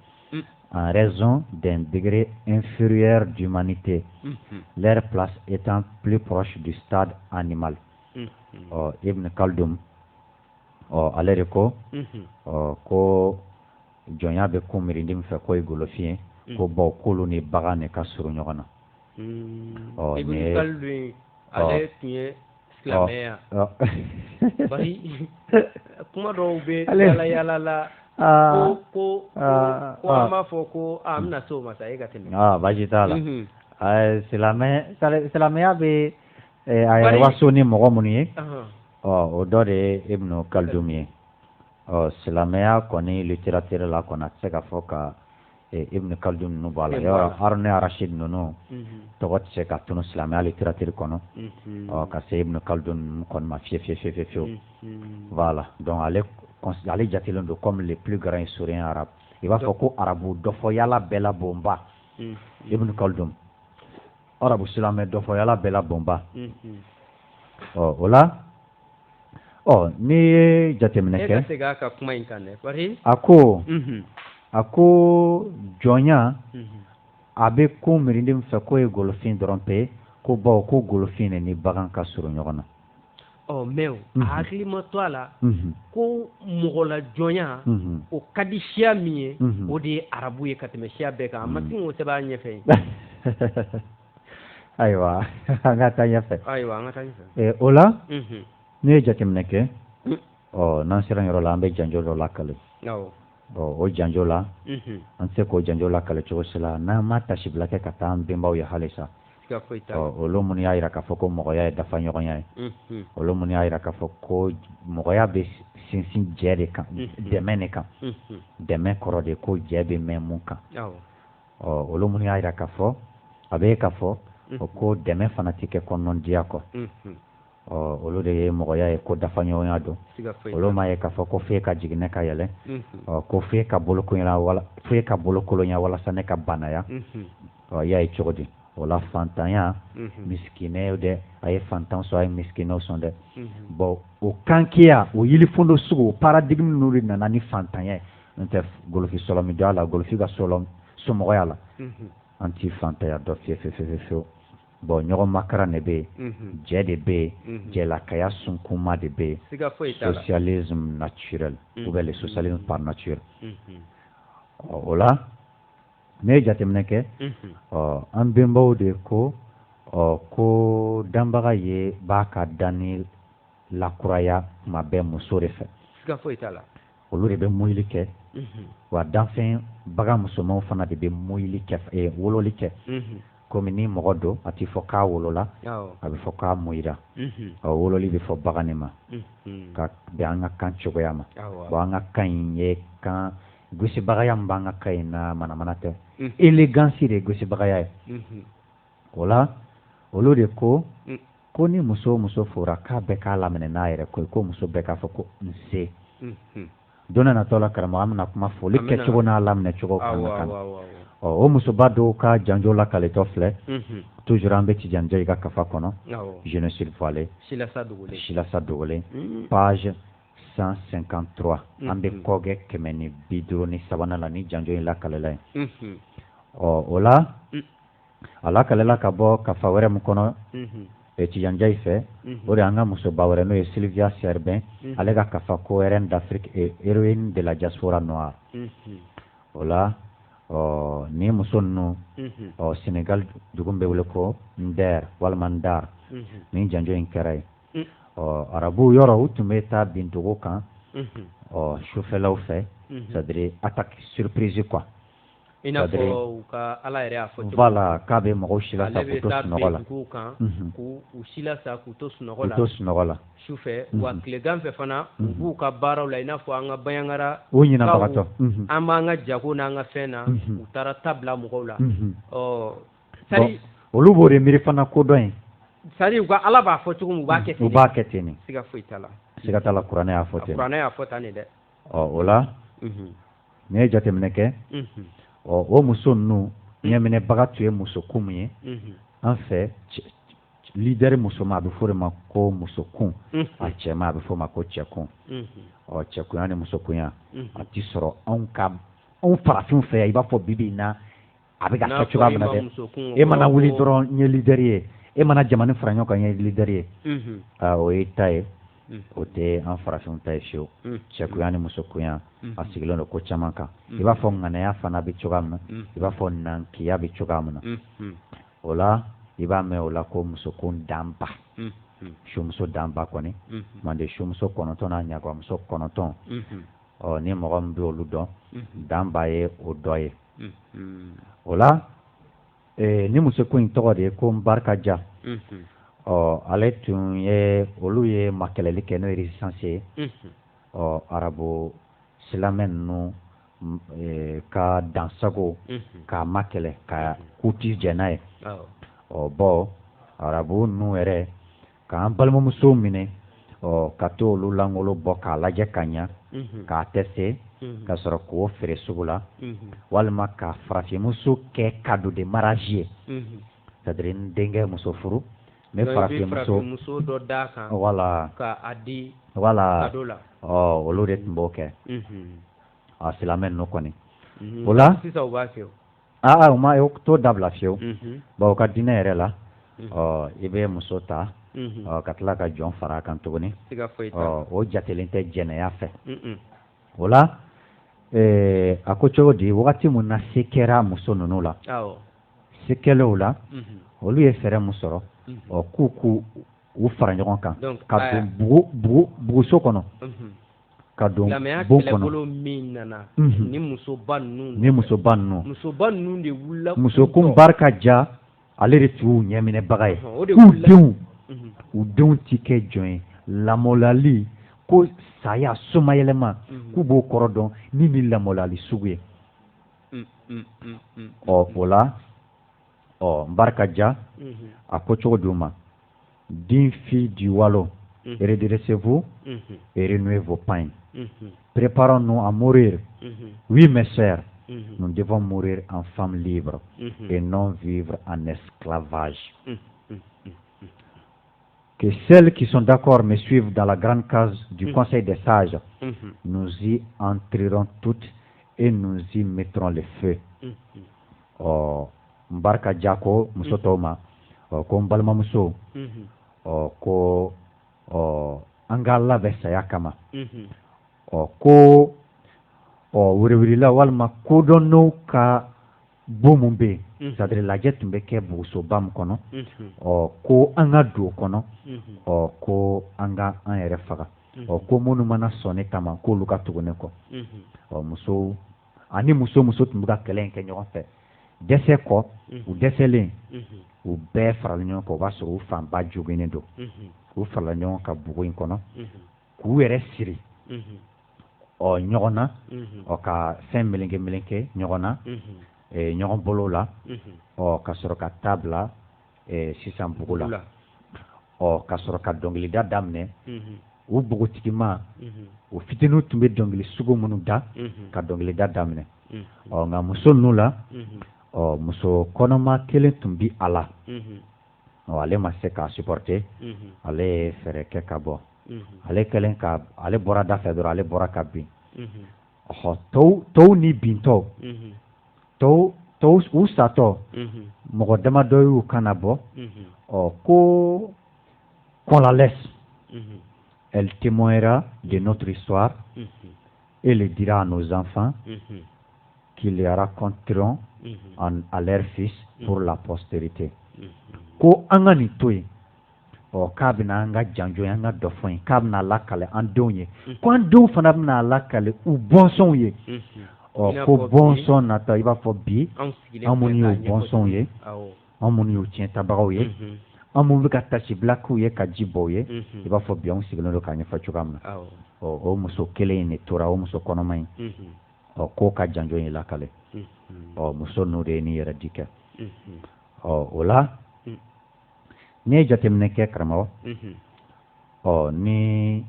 en raison d'un degré inférieur d'humanité, leur place étant plus proche du stade animal. Ibn Khaldun ale de ko ko jɔnya bɛ ko mirindi min fɛ k'o ye golofiɲɛ ko bɔn k'olu ni bagan de ka surun ɲɔgɔn na. Ibn Khaldun ale tun ye silamɛya bari kuma dɔw bɛ yala la ko an b'a fɔ ko an bɛna se o ma sa e ka tɛmɛ. Baasi t'a la silamɛya bɛ a yɛrɛ waso ni mɔgɔ minnu ye o dɔ de ye Ibn Khaldun ye silamɛya kɔni littérature la kɔni a tɛ se ka fɔ ka Ibn Khaldun ninnu bɔ a la yɔrɔ Harun Ar-Rashid ninnu tɔgɔ tɛ se ka tunu silamɛya littérature kɔnɔ ka se Ibn Khaldun ninnu kɔni ma fiyewu voilà donc ale jatelen don comme les plus grands historiens arabes i b'a fɔ ko arabu dɔfɔyala bɛɛ la bonba Ibn Khaldun arabu silamɛ dɔfɔyala bɛɛ la bonba o la n'i ye jateminɛ kɛ a ko jɔnya a bɛ ko mirindi min fɛ k'o ye golofin dɔrɔn pe ko bawo ko golofin de ni bagan ka surun ɲɔgɔn na. Mais a hakili ma to a la ko mɔgɔ la jɔnya o ka di siya min ye o de ye arabu ye ka tɛmɛ siya bɛɛ kan a ma sin o sɛbɛn a ɲɛfɛ. Ayiwa an ka taa ɲɛfɛ. Ayiwa an ka taa ɲɛfɛ. O la n'i ye jateminɛ kɛ n'an sera yɔrɔ la an bɛ janjo dɔ lakale. O janjo la an tɛ se k'o janjo lakale cogo si la n'an ma tasibila kɛ ka taa an bɛnbaw ye halisa. Olu minnu y'a jira k'a fɔ ko mɔgɔya ye dafa ɲɔgɔnya ye olu minnu y'a jira k'a fɔ ko mɔgɔya bɛ sinsin jɛ de kan dɛmɛ de kan dɛmɛ kɔrɔ de ko jɛ bɛ mɛn mun kan olu minnu y'a jira k'a fɔ a bɛ k'a fɔ ko dɛmɛ fana tɛ kɛ kɔnɔndiya kɔ olu de ye mɔgɔya ye ko dafa ɲɔgɔnya don olu m'a ye k'a fɔ ko f'e ka jigin ne ka yɛlɛ ko f'e ka bolokolonya walasa ne ka banaya y'a ye cogo di o la fantanya miskinɛw dɛ a ye fantan sɔn a ye miskinɛw sɔn dɛ bon o kankeya o yilifundo sugu o paradigme ninnu de nana ni fantanya ye n'o tɛ golofi sɔlɔmidɔya la golofi ka somɔgɔya la an ti fantanya dɔ fiyewu bon ɲɔgɔn makaran de bɛ yen jɛ de bɛ yen jɛlakaya sunkuma de bɛ yen socialisme naturel ou bien le socialisme par nature o la ne ye jateminɛ kɛ an bɛnbaw de ko ko danbaga ye b'a ka danni lakuraya tuma bɛɛ muso de fɛ olu de bɛ muyili kɛ wa danfɛn bagan musomanw fana de bɛ muyili kɛ wololi kɛ komi ni mɔgɔ don a tɛ fɔ k'a wolola a bɛ fɔ k'a muyira wololi bɛ fɔ bagan de ma ka bɛn an ka kan cogoya ma bon an ka kan in ye kan gosibagaya min b'an ka kan in na manamana tɛ élégance de ye gosibagaya ye o la olu de ko ni muso o muso fora k'a bɛɛ k'a laminɛ n'a yɛrɛ ko ye ko muso bɛɛ k'a fɔ ko n se don na natɔ la karamɔgɔ an bɛna kuma foli kɛcogo n'a laminɛ cogo kan kan o musoba dɔw ka janjo la kalitɔ filɛ toujours an bɛ Tijanjɛ i ka kafa kɔnɔ jeunesse voilée Silasa Dogole page 153 an bɛ kɔkɛ 153 la ni janjo in lakalela ye o la a lakalela ka bɔ kafa wɛrɛ min kɔnɔ Tijanjɛ fɛ o de an ka musoba wɛrɛ n'o ye Sylvia Serbin ale ka kafa ko reine d'Afrique et héroïne de la diaspora noire o la ni muso ninnu Sénégal dugu bɛ wele ko Nder walima Ndar ni janjo in kɛra ye arabu yɔrɔ u tun bɛ taa bintogo kan sufɛlaw fɛ c'est-à-dire attaque surprise quoi ina fɔ u ka ala yɛrɛ y'a fɔ cogo voilà k'a bɛ mɔgɔw sila sa k'u to sunɔgɔ la duguw kan k'u sila sa k'u to sunɔgɔ la k'u to sunɔgɔ la sufɛ wa tilegan fɛ fana u b'u ka baaraw la i n'a fɔ an ka bayankara o ɲinabagatɔ an b'an ka jago n'an ka fɛn na u taara tabila mɔgɔw la sari olu b'o de miiri fana kodɔn ye sari u ka ala b'a fɔ cogo min u b'a kɛ ten u b'a kɛ ten de siga foyi t'a la siga t'a la kuranɛ y'a fɔ ten kuranɛ y'a fɔ tan de dɛ o la n'i ye jateminɛ kɛ o muso ninnu ɲɛminɛbaga tun ye musokun min ye an fɛ leader musoman a bɛ fɔ o de ma ko musokun a cɛman a bɛ fɔ o ma ko cɛkun cɛkunya ni musokunya a ti sɔrɔ anw farafinw fɛ yan i b'a fɔ bibi in na a bɛ ka kɛ cogoya min na dɛ e mana wuli dɔrɔn n ye leader ye e mana jamana fara ɲɔgɔn kan n ye leader ye o ye ta ye o tɛ an farafinw ta ye fiyewu cɛkunya ni musokunya a sigilen don ko caman kan i b'a fɔ ŋanaya fana bɛ cogoya min na i b'a fɔ nankiya bɛ cogoya min na o la i b'a mɛn o la ko musokun danba sumuso danba kɔni manden sumuso 9 n'a ɲagamuso 9 ni mɔgɔ min bɛ olu dɔn danba ye o dɔ ye o la ni musokun in tɔgɔ de ye ko Nbarikaja ale tun ye olu ye makɛlɛli kɛ n'o ye resistance ye arabu silamɛ ninnu ka dansago k'a makɛlɛ ka kuti jɛ n'a ye bɔn arabu ninnu yɛrɛ k'an balimamusow minɛ ka to olu langolo bɔ k'a lajɛ ka ɲa k'a tɛse ka sɔrɔ k'o feere sugu la walima ka farafinmuso kɛ cadeau de mariage ye c'est-à-dire n denkɛ muso furu n bɛ farafinmuso dɔ d'a kan voilà k'a di voilà cadeau la olu de tun b'o kɛ silamɛ ninnu kɔni o la sisan u b'a kɛ u ma t'o dabila fiyewu bon u ka diinɛ yɛrɛ la i bɛ muso ta ka tila ka jɔn fara a kan tuguni o jatelen tɛ jɛnɛya fɛ o la a ko cogo di wagati min na se kɛra muso ninnu la se kɛlenw la olu ye fɛɛrɛ min sɔrɔ k'u fara ɲɔgɔn kan ka don buguso kɔnɔ ka don bon kɔnɔ min nana ni musoba ninnu de wulila musokun Nbarikaja ale de tun y'u ɲɛminɛbaga ye u denw ti kɛ jɔn ye lamɔlali ko saya somayɛlɛma k'u b'o kɔrɔ dɔn min bɛ lamɔlali sugu ye o la Nbarikaja a ko cogo di u ma din fille du Walo redressez-vous et renouez vos pains. Préparons-nous à mourir. Oui, mes sœurs, nous devons mourir en femmes libres et non vivre en esclavage. Que celles qui sont d'accord me suivent dans la grande case du Conseil des sages. Nous y entrerons toutes et nous y mettrons le feu. Nbarikaja ko muso tɔw ma ko n balimamuso ko an ka labɛn saya kama ko wurewurila walima kodɔnnenw ka bon mun bɛ yen c'est-à-dire lajɛ tun bɛ kɛ bugusoba min kɔnɔ ko an ka don o kɔnɔ ko an ka an yɛrɛ faga ko minnu mana sɔn ne kama k'olu ka tugu ne kɔ muso ani muso tun bɛ ka kɛlɛ in kɛ ɲɔgɔn fɛ dɛsɛ kɔ u dɛsɛlen u bɛɛ farala ɲɔgɔn kan o b'a sɔrɔ u fanba joginnen don u farala ɲɔgɔn kan bugu in kɔnɔ k'u yɛrɛ siri ɲɔgɔn na ka fɛn meleke ɲɔgɔn na ɲɔgɔn bolo la ka sɔrɔ ka taa bila sisan bugu la ka sɔrɔ ka dɔnkilida daminɛ u bogotigima u fitininw tun bɛ dɔnkili sugu minnu da ka dɔnkilida daminɛ nka muso ninnu la muso kɔnɔma kelen tun bi a la ale ma se k'a supporter ale ye fɛɛrɛ kɛ ka bɔ ale bɔra da fɛ dɔrɔn ale bɔra ka bin tɔw ni bintɔ tɔw u satɔ mɔgɔ damadɔ y'u kana bɔ ko qu'on la laisse elle témoignera de notre histoire et le dira à nos enfants qu'ils les raconteront à leur fils pour la postérité. Ko an ka nin to yen k'a bɛna an ka janjo ye an ka dɔ fɔ yen k'a bɛna lakale an denw ye ko an denw fana bɛna lakale u bɔnsɔnw ye ko bɔnsɔn nata i b'a fɔ bi an minnu y'o bɔnsɔnw ye an minnu y'o tiɲɛtabagaw ye an minnu bɛ ka tasibilakiw ye ka ji bɔ ye i b'a fɔ bi anw sigilen don k'a ɲɛfɔ cogoya min na o muso kelen in de tora o muso kɔnɔma in k'o ka janjo in lakale muso n'o de ye ni yɛrɛ di kɛ o la n'i ye jateminɛ kɛ karamɔgɔ ni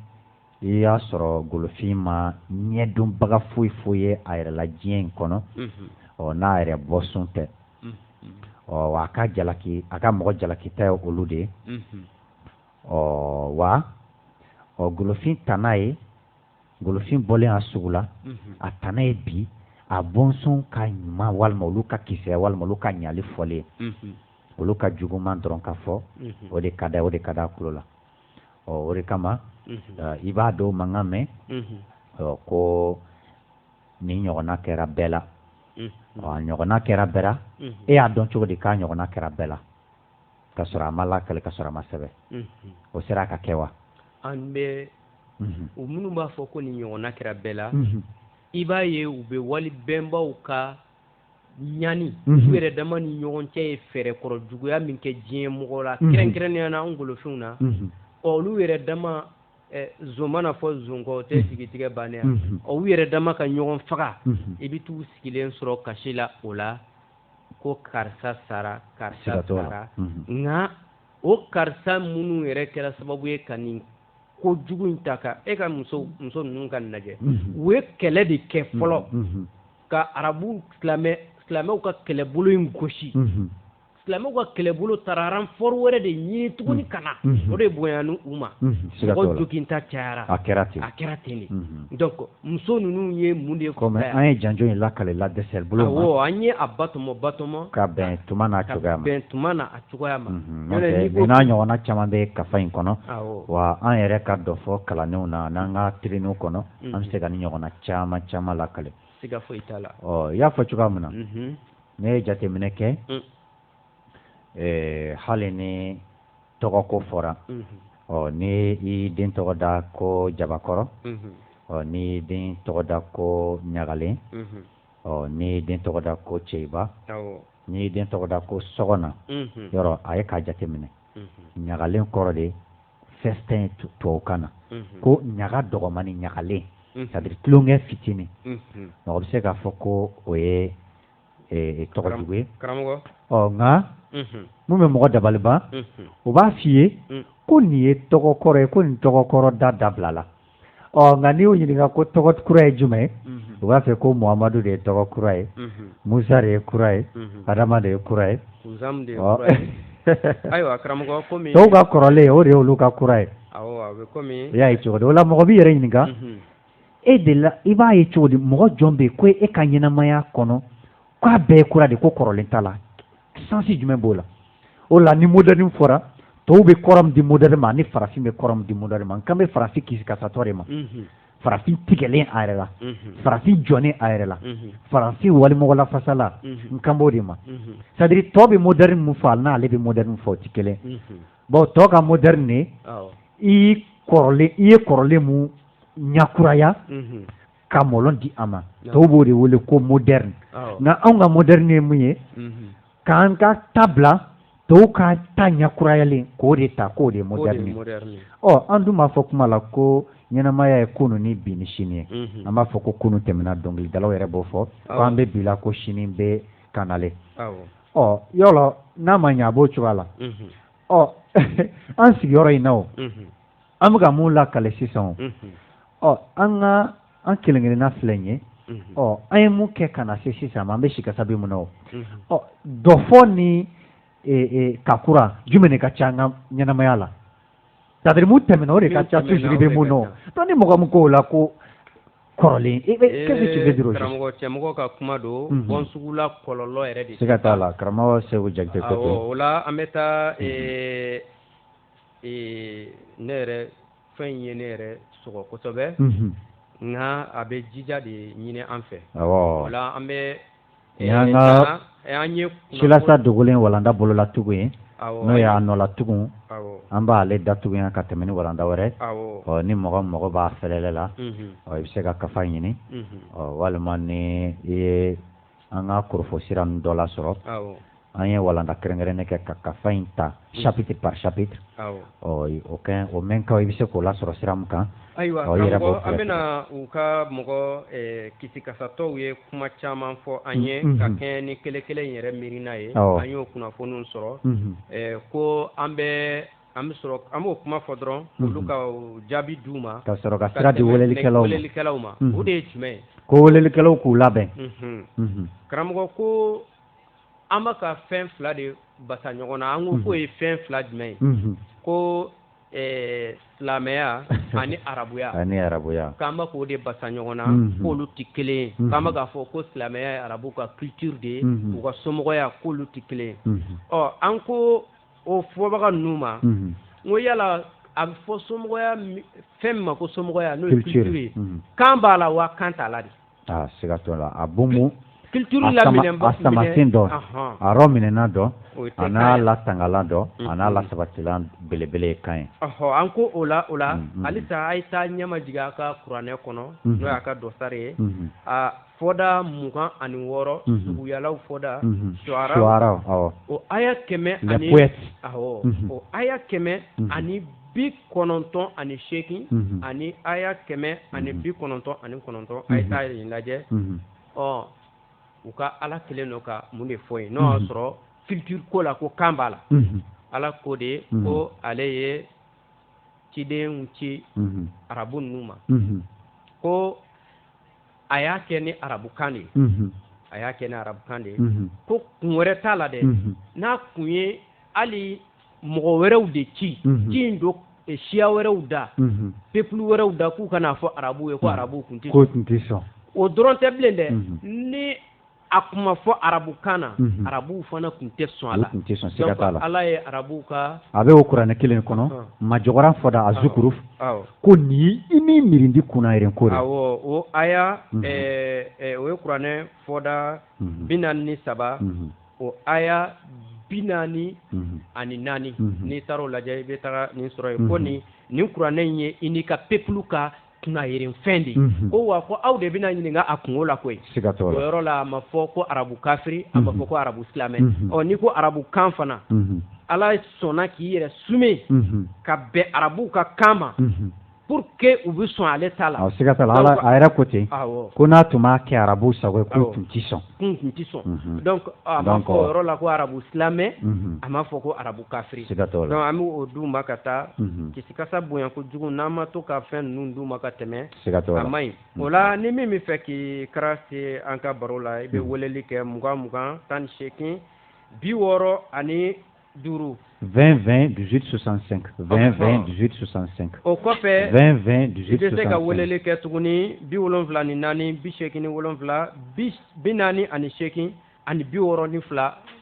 i y'a sɔrɔ golofin ma ɲɛdɔnbaga foyi foyi ye a yɛrɛ la diɲɛ in kɔnɔ n'a yɛrɛ bɔsɔn tɛ a ka jalaki a ka mɔgɔ jalakita ye olu de ye wa golofin tanna ye golofin bɔlen a sugu la a tanna ye bi a bɔnsɔn ka ɲuman walima olu ka kisɛ walima olu ka ɲali fɔlen olu ka juguman dɔrɔn ka fɔ o de ka da o de ka da a kulo la o de kama i b'a dɔn mankan mɛn ko nin ɲɔgɔnna kɛra bɛɛ la a ɲɔgɔnna kɛra bɛɛ la e y'a dɔn cogo di k'a ɲɔgɔnna kɛra bɛɛ la ka sɔrɔ a ma lakale ka sɔrɔ a ma sɛbɛn o sera a ka kɛ wa an bɛ u minnu b'a fɔ ko nin ɲɔgɔnna kɛra bɛɛ la i b'a ye u bɛ wali bɛnbaw ka ɲani u yɛrɛ dama ni ɲɔgɔn cɛ ye fɛɛrɛkɔrɔ juguya min kɛ diɲɛ mɔgɔ la kɛrɛnkɛrɛnnenya na an golofinw na olu yɛrɛ dama zon mana fɔ zon kɔ o tɛ sigitigɛ bannen yan u yɛrɛ dama ka ɲɔgɔn faga i bɛ t'u sigilen sɔrɔ kasi la o la ko karisa sara karisa sara nka o karisa minnu yɛrɛ kɛra sababu ye ka nin ko jugu in ta ka e ka muso ninnu ka lajɛ u ye kɛlɛ de kɛ fɔlɔ ka arabu silamɛw ka kɛlɛbolo in gosi silamɛw ka kɛlɛbolo taara renfort wɛrɛ de ɲini tuguni ka na o de bonyana u ma mɔgɔ joginta cayara a kɛra ten de donc muso ninnu ye mun de comme an ye janjo in lakale la dɛsɛ bolo ma awɔ an ye a batɔmɔ ka bɛn tuma n'a cogoya ma n'a ɲɔgɔnna caman bɛ kafa in kɔnɔ wa an yɛrɛ ka dɔ fɔ kalandenw na n'an ka tiriniw kɔnɔ an bɛ se ka ni ɲɔgɔnna caman lakale siga foyi t'a la i y'a fɔ cogoya min na ne ye jateminɛ kɛ hali ni tɔgɔko fɔra ni i den tɔgɔ da ko jabakɔrɔ ni den tɔgɔ da ko ɲagalen ni den tɔgɔ da ko cɛyiba ni den tɔgɔ da ko sɔgɔna yɔrɔ a ye k'a jateminɛ ɲagalen kɔrɔ de festin tubabukan na ko ɲaga dɔgɔmani ɲagalen c'est-à-dire tulonkɛ fitinin mɔgɔ bɛ se k'a fɔ ko o ye tɔgɔ jugu ye nka mun bɛ mɔgɔ dabali ban o b'a f'i ye ko nin ye tɔgɔ kɔrɔ ye ko nin tɔgɔ kɔrɔ dabila la nka n'i y'o ɲininka ko tɔgɔ kura ye jumɛn ye u b'a fɛ ko muhamadu de ye tɔgɔ kura ye musa de ye kura ye adama de ye kura ye ayiwa karamɔgɔ komi tɔw ka kɔrɔlen o de ye olu ka kura ye awɔ a bɛ komi i y'a ye cogo di o la mɔgɔ b'i yɛrɛ ɲininka e de la i b'a ye cogo di mɔgɔ jɔn bɛ yen ko e ka ɲɛnamaya kɔnɔ k'a bɛɛ ye kura de ko kɔrɔlen t'a la sansi jumɛn b'o la o la ni moderne fɔra tɔw bɛ kɔrɔ min di moderne ma ni farafin bɛ kɔrɔ min di moderne ma n kan bɛ farafin kisi kasatɔ de ma farafin tigɛlen a yɛrɛ la farafin jɔnnen a yɛrɛ la farafin walimɔgɔ lafasala n kan b'o de ma c'est à dire tɔ bɛ moderne min fɔ hali n'ale bɛ moderne fɔ o tɛ kelen bon tɔ ka moderne ne i ye kɔrɔlen mun ɲakuraya ka mɔlɔn di a ma tɔw b'o de wele ko moderne nka anw ka moderne ye mun ye k'an ka tabila tɔw ka ta ɲakurayalen k'o de ta k'o de ye moderne an dun b'a fɔ kuma la ko ɲɛnamaya ye kunu ni bi ni sini ye an b'a fɔ ko kunu tɛmɛna dɔnkilidalaw yɛrɛ b'o fɔ ko an bɛ bi la ko sini bɛ kanale yɔrɔ n'a ma ɲɛ a b'o cogoya la an sigiyɔrɔ in na o an bɛ ka mun lakale sisan o an kelen-kelenna filɛ nin ye an ye mun kɛ ka na se sisan ma an bɛ si kasa bɛ mun na o dɔ fɔ ni kakura jumɛn de ka ca an ka ɲɛnamaya la c'est-à-dire mun tɛmɛna o de ka ca toujours i bɛ mun dɔn donc ni mɔgɔ min k'o la ko kɔrɔlen qu'est-ce que tu veux dire karamɔgɔ cɛmɔgɔ ka kuma don bɔn sugu la kɔlɔlɔ yɛrɛ de siga t'a la karamɔgɔ Seku Jakite ko o la an bɛ taa ne yɛrɛ fɛn ye ne yɛrɛ sɔgɔ kosɛbɛ nka a bɛ jija de ɲini an fɛ o la an bɛ an ye Silasa Dogolen walanda bolola tugun ye n'o y'a nɔ la tugun an b'ale datugu ka tɛmɛ ni walanda wɛrɛ ni mɔgɔ b'a fɛlɛlɛ la i bɛ se ka kafa ɲini walima ni i ye an ka korofo sira ninnu dɔ la sɔrɔ an ye walanda kɛrɛnkɛrɛnnen kɛ ka kafa in ta chapitre par chapitre o mɛn ka i bɛ se k'o la sɔrɔ sira min kan. Ayiwa karamɔgɔ an bɛna u ka mɔgɔ kisikasatɔw ye kuma caman fɔ an ye ka kɛɲɛ ni kelen kelen yɛrɛ miirina ye an y'o kunnafoniw sɔrɔ ko an b'o kuma fɔ dɔrɔn olu ka jaabi d'u ma ka sɔrɔ ka sira di welelikɛlaw ma o de ye jumɛn ye ko welelikɛlaw k'u labɛn karamɔgɔ ko an bɛ ka fɛn fila de basa ɲɔgɔn na an ko k'o ye fɛn fila jumɛn ye ko silamɛya ani arabuya k'an bɛ k'o de basa ɲɔgɔn na k'olu tɛ kelen ye k'an bɛ k'a fɔ ko silamɛya ye arabu ka culture de ye u ka somɔgɔya k'olu tɛ kelen ye an ko o fɔbaga ninnu ma n ko yala a bɛ fɔ somɔgɔya fɛn min ma ko somɔgɔya n'o ye culture ye kan b'a la wa kan t'a la de. siga t'o la a bomu culture laminɛn a samasen dɔ a rɔ minɛna dɔ a n'a latangala dɔ a n'a lasabatilan belebele ye kan ye. an ko o la halisa a ye taa ɲɛma jigin a ka kuranɛ kɔnɔ n'o y'a ka dɔsari ye a fɔda 26 suguyalaw fɔda suwaraw o aya 100 ani o aya 100 ani 98 ani aya 100 ani 99 a ye taa yen lajɛ u ka ala kelen no ka mun de fɔ ye n'o y'a sɔrɔ culture ko la ko kan b'a la ala ko de ko ale ye cidenw ci arabu ninnu ma ko a y'a kɛ ni arabukan de ye ko kun wɛrɛ t'a la dɛ n'a kun ye hali mɔgɔ wɛrɛw de ci in don siya wɛrɛw da peuple wɛrɛw da k'u kana fɔ arabu ye ko arabu kun tɛ sɔn o dɔrɔn tɛ bilen dɛ ni a kuma fɔ arabukan na arabuw fana kun tɛ sɔn a la donc ala ye arabuw ka a bɛ o kuranɛ kelen kɔnɔ majɔgɔran fɔda a zukuru ko nin i min mirindi kunna yɛrɛ ko de o aya o ye kuranɛ fɔda 43 o aya 44 n'i taara o lajɛ i bɛ taga nin sɔrɔ ye ko nin kuranɛ in ye i n'i ka peuple ka kunna yɛrɛ fɛn de ko wa ko aw de bɛna ɲininka a kungo la koyi o yɔrɔ la a ma fɔ ko arabu kafiri a ma fɔ ko arabu silamɛ n'i ko arabu kan fana ala sɔnna k'i yɛrɛ sume ka bɛn arabuw ka kan ma pour que u bɛ sɔn ale ta la siga t'a la ala a yɛrɛ ko ten ko n'a tun b'a kɛ arabu sago ye k'u tun tɛ sɔn donc a ma fɔ o yɔrɔ la ko arabu silamɛ a ma fɔ ko arabu kafiri siga t'o la donc an bɛ o d'u ma ka taa kisikasa bonya kojugu n'an ma to ka fɛn ninnu d'u ma ka tɛmɛ a ma ɲi o la ni min bɛ fɛ k'i kara se an ka baro la i bɛ weleli kɛ 20 18 60 ani 5 20 18 65 20 18 65 o kɔfɛ 20 18 i bɛ se ka weleli kɛ tuguni 74 87 40 ani 8 ani 62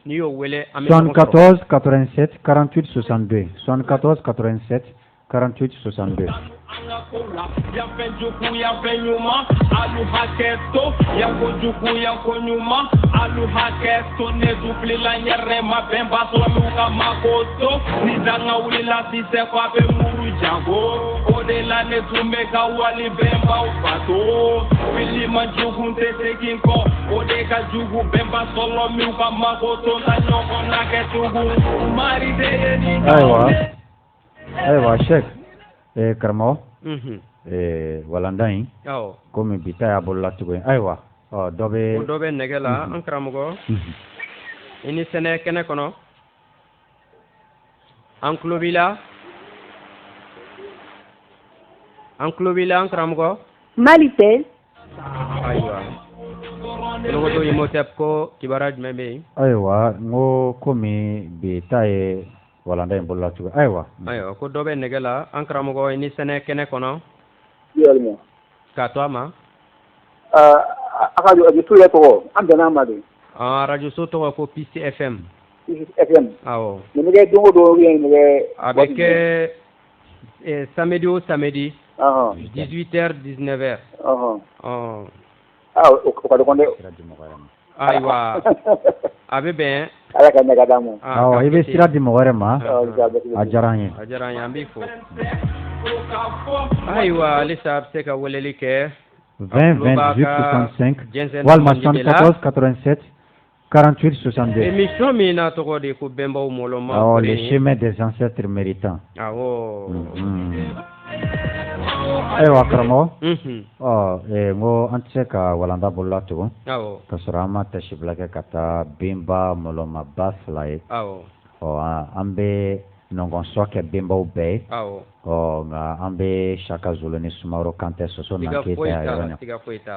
n'i y'o wele an bɛ 74 87 48 62 74 87 48 62 ya fenjuku ya fenyuma alu haketo ya kojuku ya konyuma alu haketo ne dupli la nyere ma bemba so luka makoto ni danga ulila sise kwa be muru jango ode la ne tumeka wali bemba upato fili manjuku tete kinko ode ka jugu bemba solo luka makoto na nyoko na ketugu mari de ni aiwa Sheikh karamɔgɔ walanda in komi bi ta y'a bolola cogo ye ayiwa dɔ bɛ nɛgɛ la an karamɔgɔ i ni sɛnɛ kɛnɛ kɔnɔ an tulo b'i la an karamɔgɔ Mali tɛ ayiwa logoto Imhotep ko kibaruya jumɛn bɛ yen ayiwa n ko komi bi ta ye walanda in bolola cogo ayiwa ko dɔ bɛ nɛgɛ la an karamɔgɔ i ni sɛnɛ kɛnɛ kɔnɔ k'a to a ma arajo ya tɔgɔ an bɛnna ma de arajo so tɔgɔ ko Peace FM awɔ nin bɛ kɛ don o don a bɛ kɛ samedi o samedi 18h 19h o ka dɔgɔn dɛ ayiwa a bɛ bɛn ala ka ɲaga d'a ma. I bɛ sira di mɔgɔ wɛrɛ ma a diyara an ye. A diyara an ye an b'i fo. Ayiwa halisa a bɛ se ka weleli kɛ. 20 28 65 walima 74 87 48 62. Émission min n'a tɔgɔ de ko bɛnbaw mɔlɔma. Le chemin des ancêtres méritants. Awɔ. Ayiwa karamɔgɔ. N ko an tɛ se ka walanda bolola tugun. Awɔ. Ka sɔrɔ an ma tasibila kɛ ka taa benba mɔlɔmaba 2 ye. Awɔ. An bɛ nɔngɔnsɔ kɛ benbaw bɛɛ ye. Awɔ. Nka an bɛ Saka Zulu ni Sumaworo Kante Soso na Keyita yɔrɔ nin.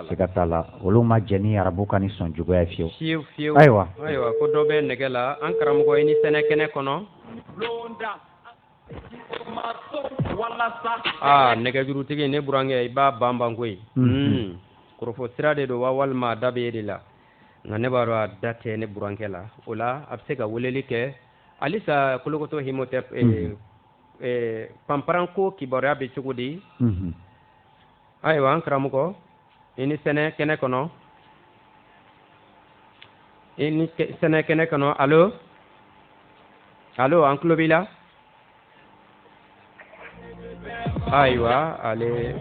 Siga t'a la. Olu ma jɛ ni arabu ka ni sɔn juguya ye fiyewu. Fiyewu. Ayiwa. Ayiwa ko dɔ bɛ nɛgɛ la an karamɔgɔ i ni sɛnɛ kɛnɛ kɔnɔ. Nɛgɛjurutigi ne burankɛ i b'a banban koyi. Korofo sira de don wa walima a da bɛ e de la nka ne b'a dɔn a da tɛ ne burankɛ la o la a bɛ se ka weleli kɛ halisa Kolokoto Himotep Panparanko kibaruya bɛ cogo di. Ayiwa an karamɔgɔ i ni sɛnɛ kɛnɛ kɔnɔ allo allo an tulo b'i la. Ayiwa ale.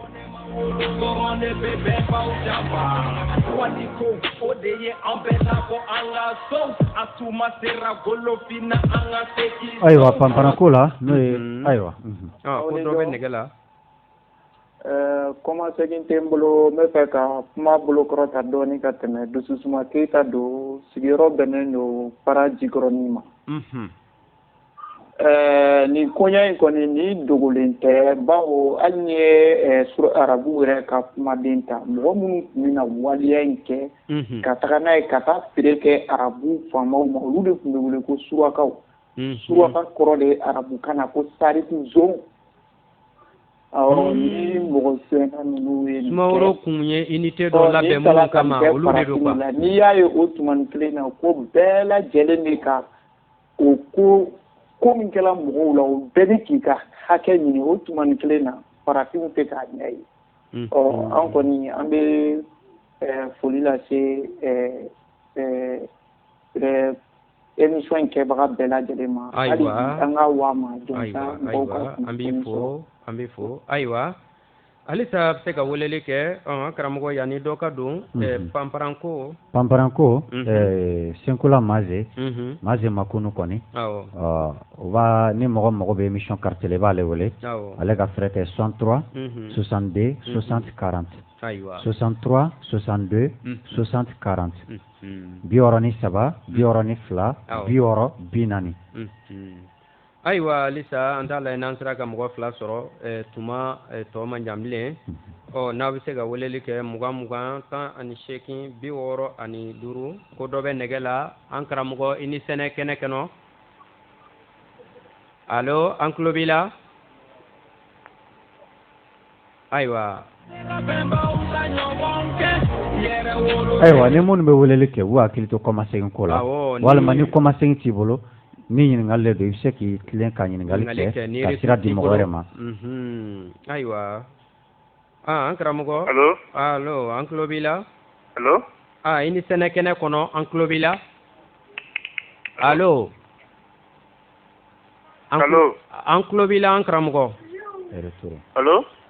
Ayiwa Panparanko la n'o ye ayiwa. Ko dɔ bɛ nɛgɛ la. Comment segin tɛ n bolo n bɛ fɛ ka kuma bolokɔrɔta dɔɔni ka tɛmɛ Dususuma Keyita don sigiyɔrɔ bɛnnen don Para Jikɔrɔni ma. Nin koɲɛ in kɔni ni dogolen tɛ bawo hali ni ye arabu yɛrɛ ka kumaden ta mɔgɔ minnu tun bɛna waliya in kɛ ka taga n'a ye ka taa feere kɛ arabu faamaw ma olu de tun bɛ wele ko surakaw. Suraka kɔrɔ de ye arabukan na ko sariku zon. Ni mɔgɔ sɛnɛ ninnu ye. Sumaworo kun ye unité dɔ labɛn minnu kama olu de don quoi. N'i y'a ye o tuma kelen na ko bɛɛ lajɛlen bɛ ka o ko min kɛla mɔgɔw la o bɛɛ bɛ k'i ka hakɛ ɲini o tuma kelen na farafinw tɛ k'a ɲɛ ye. An kɔni an bɛ foli lase émission in kɛbaga bɛɛ lajɛlen ma. Hali an ka wa ma jɔnsa mɔgɔw ka an bɛ fo ayiwa halisa a bɛ se ka weleli kɛ karamɔgɔ yanni dɔ ka don Panparanko. Senkola Maze Makunu kɔni o b'a ni mɔgɔ mago bɛ émission carte la i b'ale wele ale ka fɛrɛ tɛ 63 62 60 40 63 62 60 40 63 62 60 40. Ayiwa halisa an t'a lajɛ n'an sera ka mɔgɔ 2 sɔrɔ tuma tɔ man jan bilen n'a bɛ se ka weleli kɛ 20 18 65 ko dɔ bɛ nɛgɛ la an karamɔgɔ i ni sɛnɛ kɛnɛ kɔnɔ allo an tulo b'i la ayiwa. Ayiwa ni minnu bɛ weleli kɛ u hakili to kɔmasegin ko la walima ni kɔmasegin t'i bolo ni ɲininkali de don i bɛ se k'i tilen ka ɲininkali kɛ ka sira di mɔgɔ wɛrɛ ma. Ayiwa an karamɔgɔ allo an tulo b'i la i ni sɛnɛ kɛnɛ kɔnɔ an tulo b'i la allo an tulo b'i la an karamɔgɔ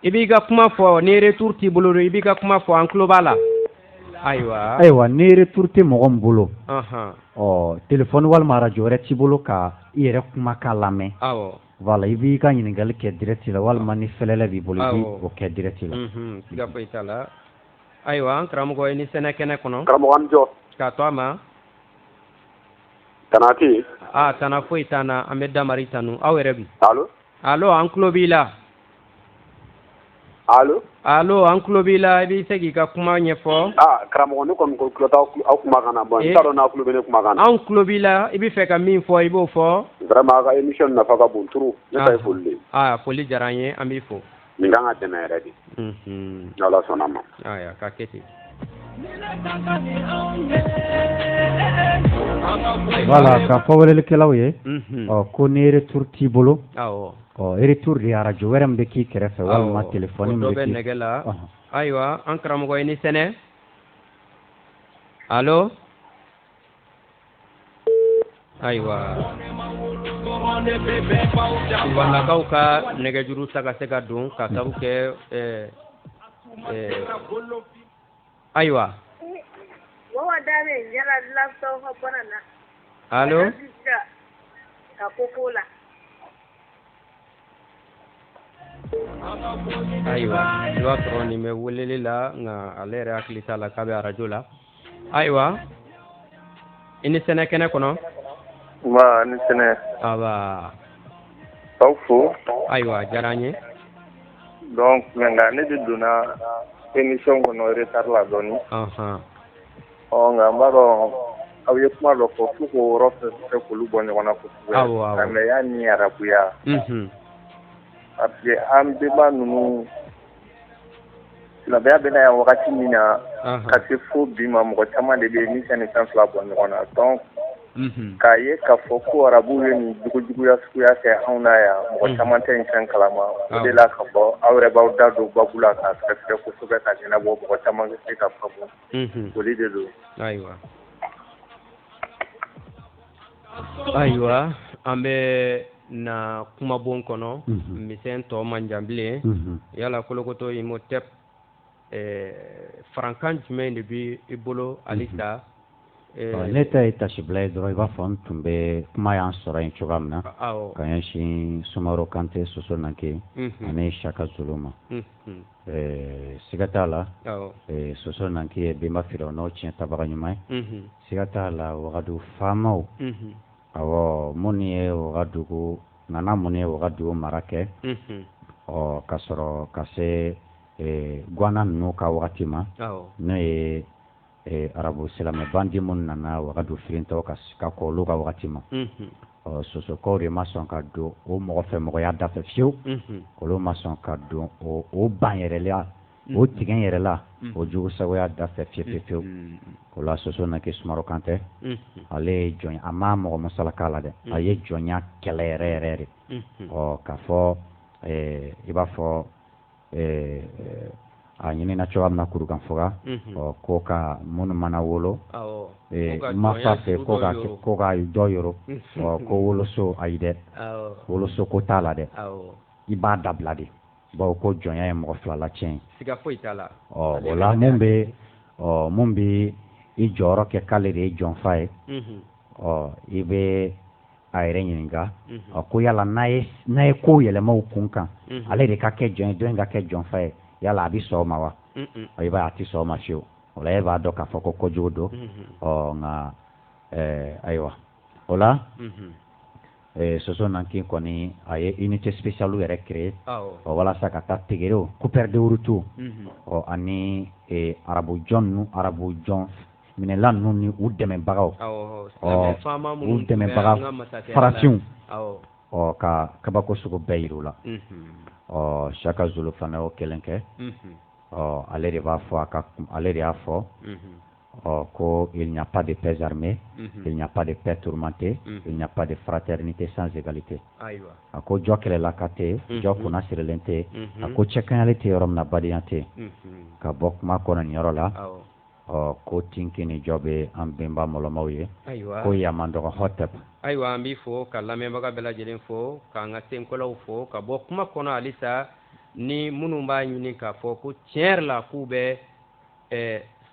i b'i ka kuma fɔ ni retour t'i bolo i b'i ka kuma fɔ an tulo b'a la. Ayiwa ni retour tɛ mɔgɔ min bolo téléphone walima radio wɛrɛ t'i bolo ka i yɛrɛ kumakan lamɛn voilà i b'i ka ɲininkali kɛ direct la walima ni fɛlɛlɛ b'i bolo i b'o kɛ direct la. Siga foyi t'a la ayiwa an karamɔgɔ i ni sɛnɛ kɛnɛ kɔnɔ. Karamɔgɔ an jɔ. K'a to a ma. Tana tɛ yen. Tana foyi t'an na an bɛ Damari tanu aw yɛrɛ bi. Allo an tulo b'i la. Allo an tulo b'i la i b'i se k'i ka kuma ɲɛfɔ. Karamɔgɔ ne kɔni ko tulo t'aw kumakan na n t'a dɔn n'a tulo bɛ ne kumakan na. An tulo b'i la i b'i fɛ ka min fɔ i b'o fɔ. Vraiment a ka émission nafa ka bon trop ne ta ye foli de ye. Foli diyara an ye an b'i fo. Nin kan ka dɛmɛ yɛrɛ de. Ni Ala sɔnna ma. K'a kɛ ten. Voilà ka fɔ welelikɛlaw ye ko ni retour t'i bolo retour de radio wɛrɛ min bɛ k'i kɛrɛfɛ walima téléphone min bɛ nɛgɛ la ayiwa an karamɔgɔ i ni sɛnɛ allo ayiwa silwanlakaw ka nɛgɛjuru ta ka se ka don ka sabu kɛ ayiwa allo ayiwa i b'a sɔrɔ nin bɛ weleli la nka ale yɛrɛ hakili t'a la k'a bɛ arajo la ayiwa i ni sɛnɛ kɛnɛ kɔnɔ nba ni sɛnɛ aba aw fo ayiwa diyara n ye donc nka ne de donna émission kɔnɔ retard la dɔɔni nka n b'a dɔn aw ye kuma dɔ fɔ fo k'o yɔrɔ fɛ k'olu bɔ ɲɔgɔn na kosɛbɛ mais y'a ni arabuya parce que an bɛba ninnu silamɛya bɛna yan wagati min na ka se fo bi ma mɔgɔ caman de bɛ yen min tɛ nin fɛn fila bɔ ɲɔgɔn na donc k'a ye k'a fɔ ko arabuw ye nin jugujuguya suguya kɛ anw na yan mɔgɔ caman tɛ nin fɛn kalama o de la ka fɔ aw yɛrɛ b'aw da don babu la k'a sɛgɛsɛgɛ kosɛbɛ ka ɲɛnabɔ mɔgɔ caman bɛ se ka faamu foli de don. ayiwa an bɛ na kumabon kɔnɔ misɛn tɔ man jan bilen yala kolokoto Imhotep farankan jumɛn de bɛ i bolo halisa ne ta ye tasibila ye dɔrɔn i b'a fɔ n tun bɛ kuma y'an sɔrɔ yen cogoya min na ka ɲɛsin Sumaworo Kante Soso Nanke ani Saka Zulu ma siga t'a la Soso Nanke ye benba Firawuna tiɲɛ tabaga ɲuman ye siga t'a la Wagadu faamaw awɔ minnu ye Wagadugu nana minnu ye Wagadugu mara kɛ ka sɔrɔ ka se Gwana ninnu ka wagati ma n'o ye arabu silamɛ bandi minnu nana Wagadu firintɔ ka kɔn olu ka wagati ma Sosokaw de ma sɔn ka don o mɔgɔ fɛ mɔgɔya dafɛ fiyewu olu ma sɔn ka don o ban yɛrɛ o tigɛ yɛrɛ la o jugusagoya dafɛ fiyewu o la Soso Nanke Sumaworo Kante ale ye jɔn a ma mɔgɔ masalaka la dɛ a ye jɔnya kɛlɛ yɛrɛ de k'a fɔ i b'a fɔ a ɲinina cogoya min na kurukanfuga ko ka minnu mana wolo masa fɛ ko ka dɔ yɔrɔ ko woloso ayi dɛ woloso ko t'a la dɛ i b'a dabila de bawo ko jɔnya ye mɔgɔ fila la tiɲɛ o la mun bɛ i jɔyɔrɔ kɛ k'ale de ye jɔnfa ye i bɛ a yɛrɛ ɲininka ko yala n'a ye ko yɛlɛma o kun kan ale de ka kɛ jɔn ye dɔ in ka kɛ jɔnfa ye yala a bɛ sɔn o ma wa i b'a a tɛ sɔn o ma fiyewu o la e b'a dɔn k'a fɔ ko kojugu don nka ayiwa o la Soso Nanke kɔni a ye unité spéciale yɛrɛ créé walasa ka taa tegerew coupeur de route ani arabu jɔn minɛla ninnu ni u dɛmɛbagaw u dɛmɛbaga farafinw ka kabako sugu bɛɛ yir'u la Saka Zulu fana y'o kelen kɛ ale de b'a fɔ ale de y'a fɔ ko il n'y a pas de paix armée il n'y a pas de paix tourmentée il n'y a pas de fraternité sans égalité a ko jɔ kɛlɛla ka tɛ jɔ kunna sirilen tɛ a ko cɛkaɲali tɛ yɔrɔ min na badenya tɛ ka bɔ kuma kɔnɔ nin yɔrɔ la ko tinki ni jɔ bɛ an bɛnba mɔlɔmaw ye ko yaman dɔgɔ Hotep ayiwa an b'i fo ka lamɛnbaga bɛɛ lajɛlen fo k'an ka senkɔlaw fo ka bɔ kuma kɔnɔ halisa ni minnu b'a ɲini k'a fɔ ko tiɲɛ yɛrɛ la k'u bɛ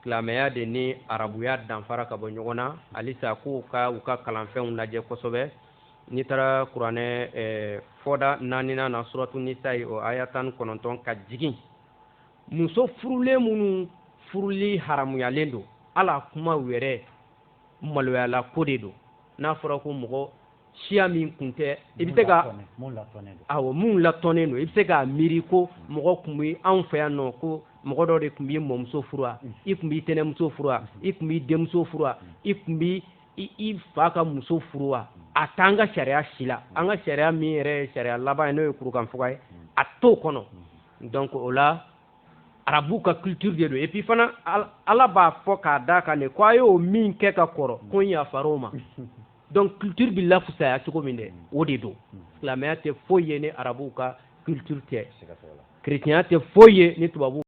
silamɛya de ni arabuya danfara ka bɔ ɲɔgɔn na halisa k'u ka kalanfɛnw lajɛ kosɛbɛ n'i taara kuranɛ fɔda 4nan na suratu nisa ye o aya 19 ka jigin muso furulen minnu furuli haramuyalen don ala kuma wɛrɛ maloyala ko de don n'a fɔra ko mɔgɔ siya min kun tɛ i bɛ se ka mun latɔnnen don i bɛ se k'a miiri ko mɔgɔ kun bɛ anw fɛ yan nɔ ko mɔgɔ dɔ de kun b'i mɔmuso furu i kun b'i tɛnɛmuso furu i kun b'i denmuso furu i kun b'i i fa ka muso furu a t'an ka sariya si la an ka sariya min yɛrɛ ye sariya laban ye n'o ye kurukanfuga ye a t'o kɔnɔ donc o la arabu ka culture de don et puis fana ala b'a fɔ k'a da kan de ko a y'o min kɛ ka kɔrɔ ko n yafar'o ma donc culture bɛ lafusaya cogo min dɛ o de don silamɛya tɛ foyi ye ni arabuw ka culture tɛ chrétien tɛ foyi ye ni tubabu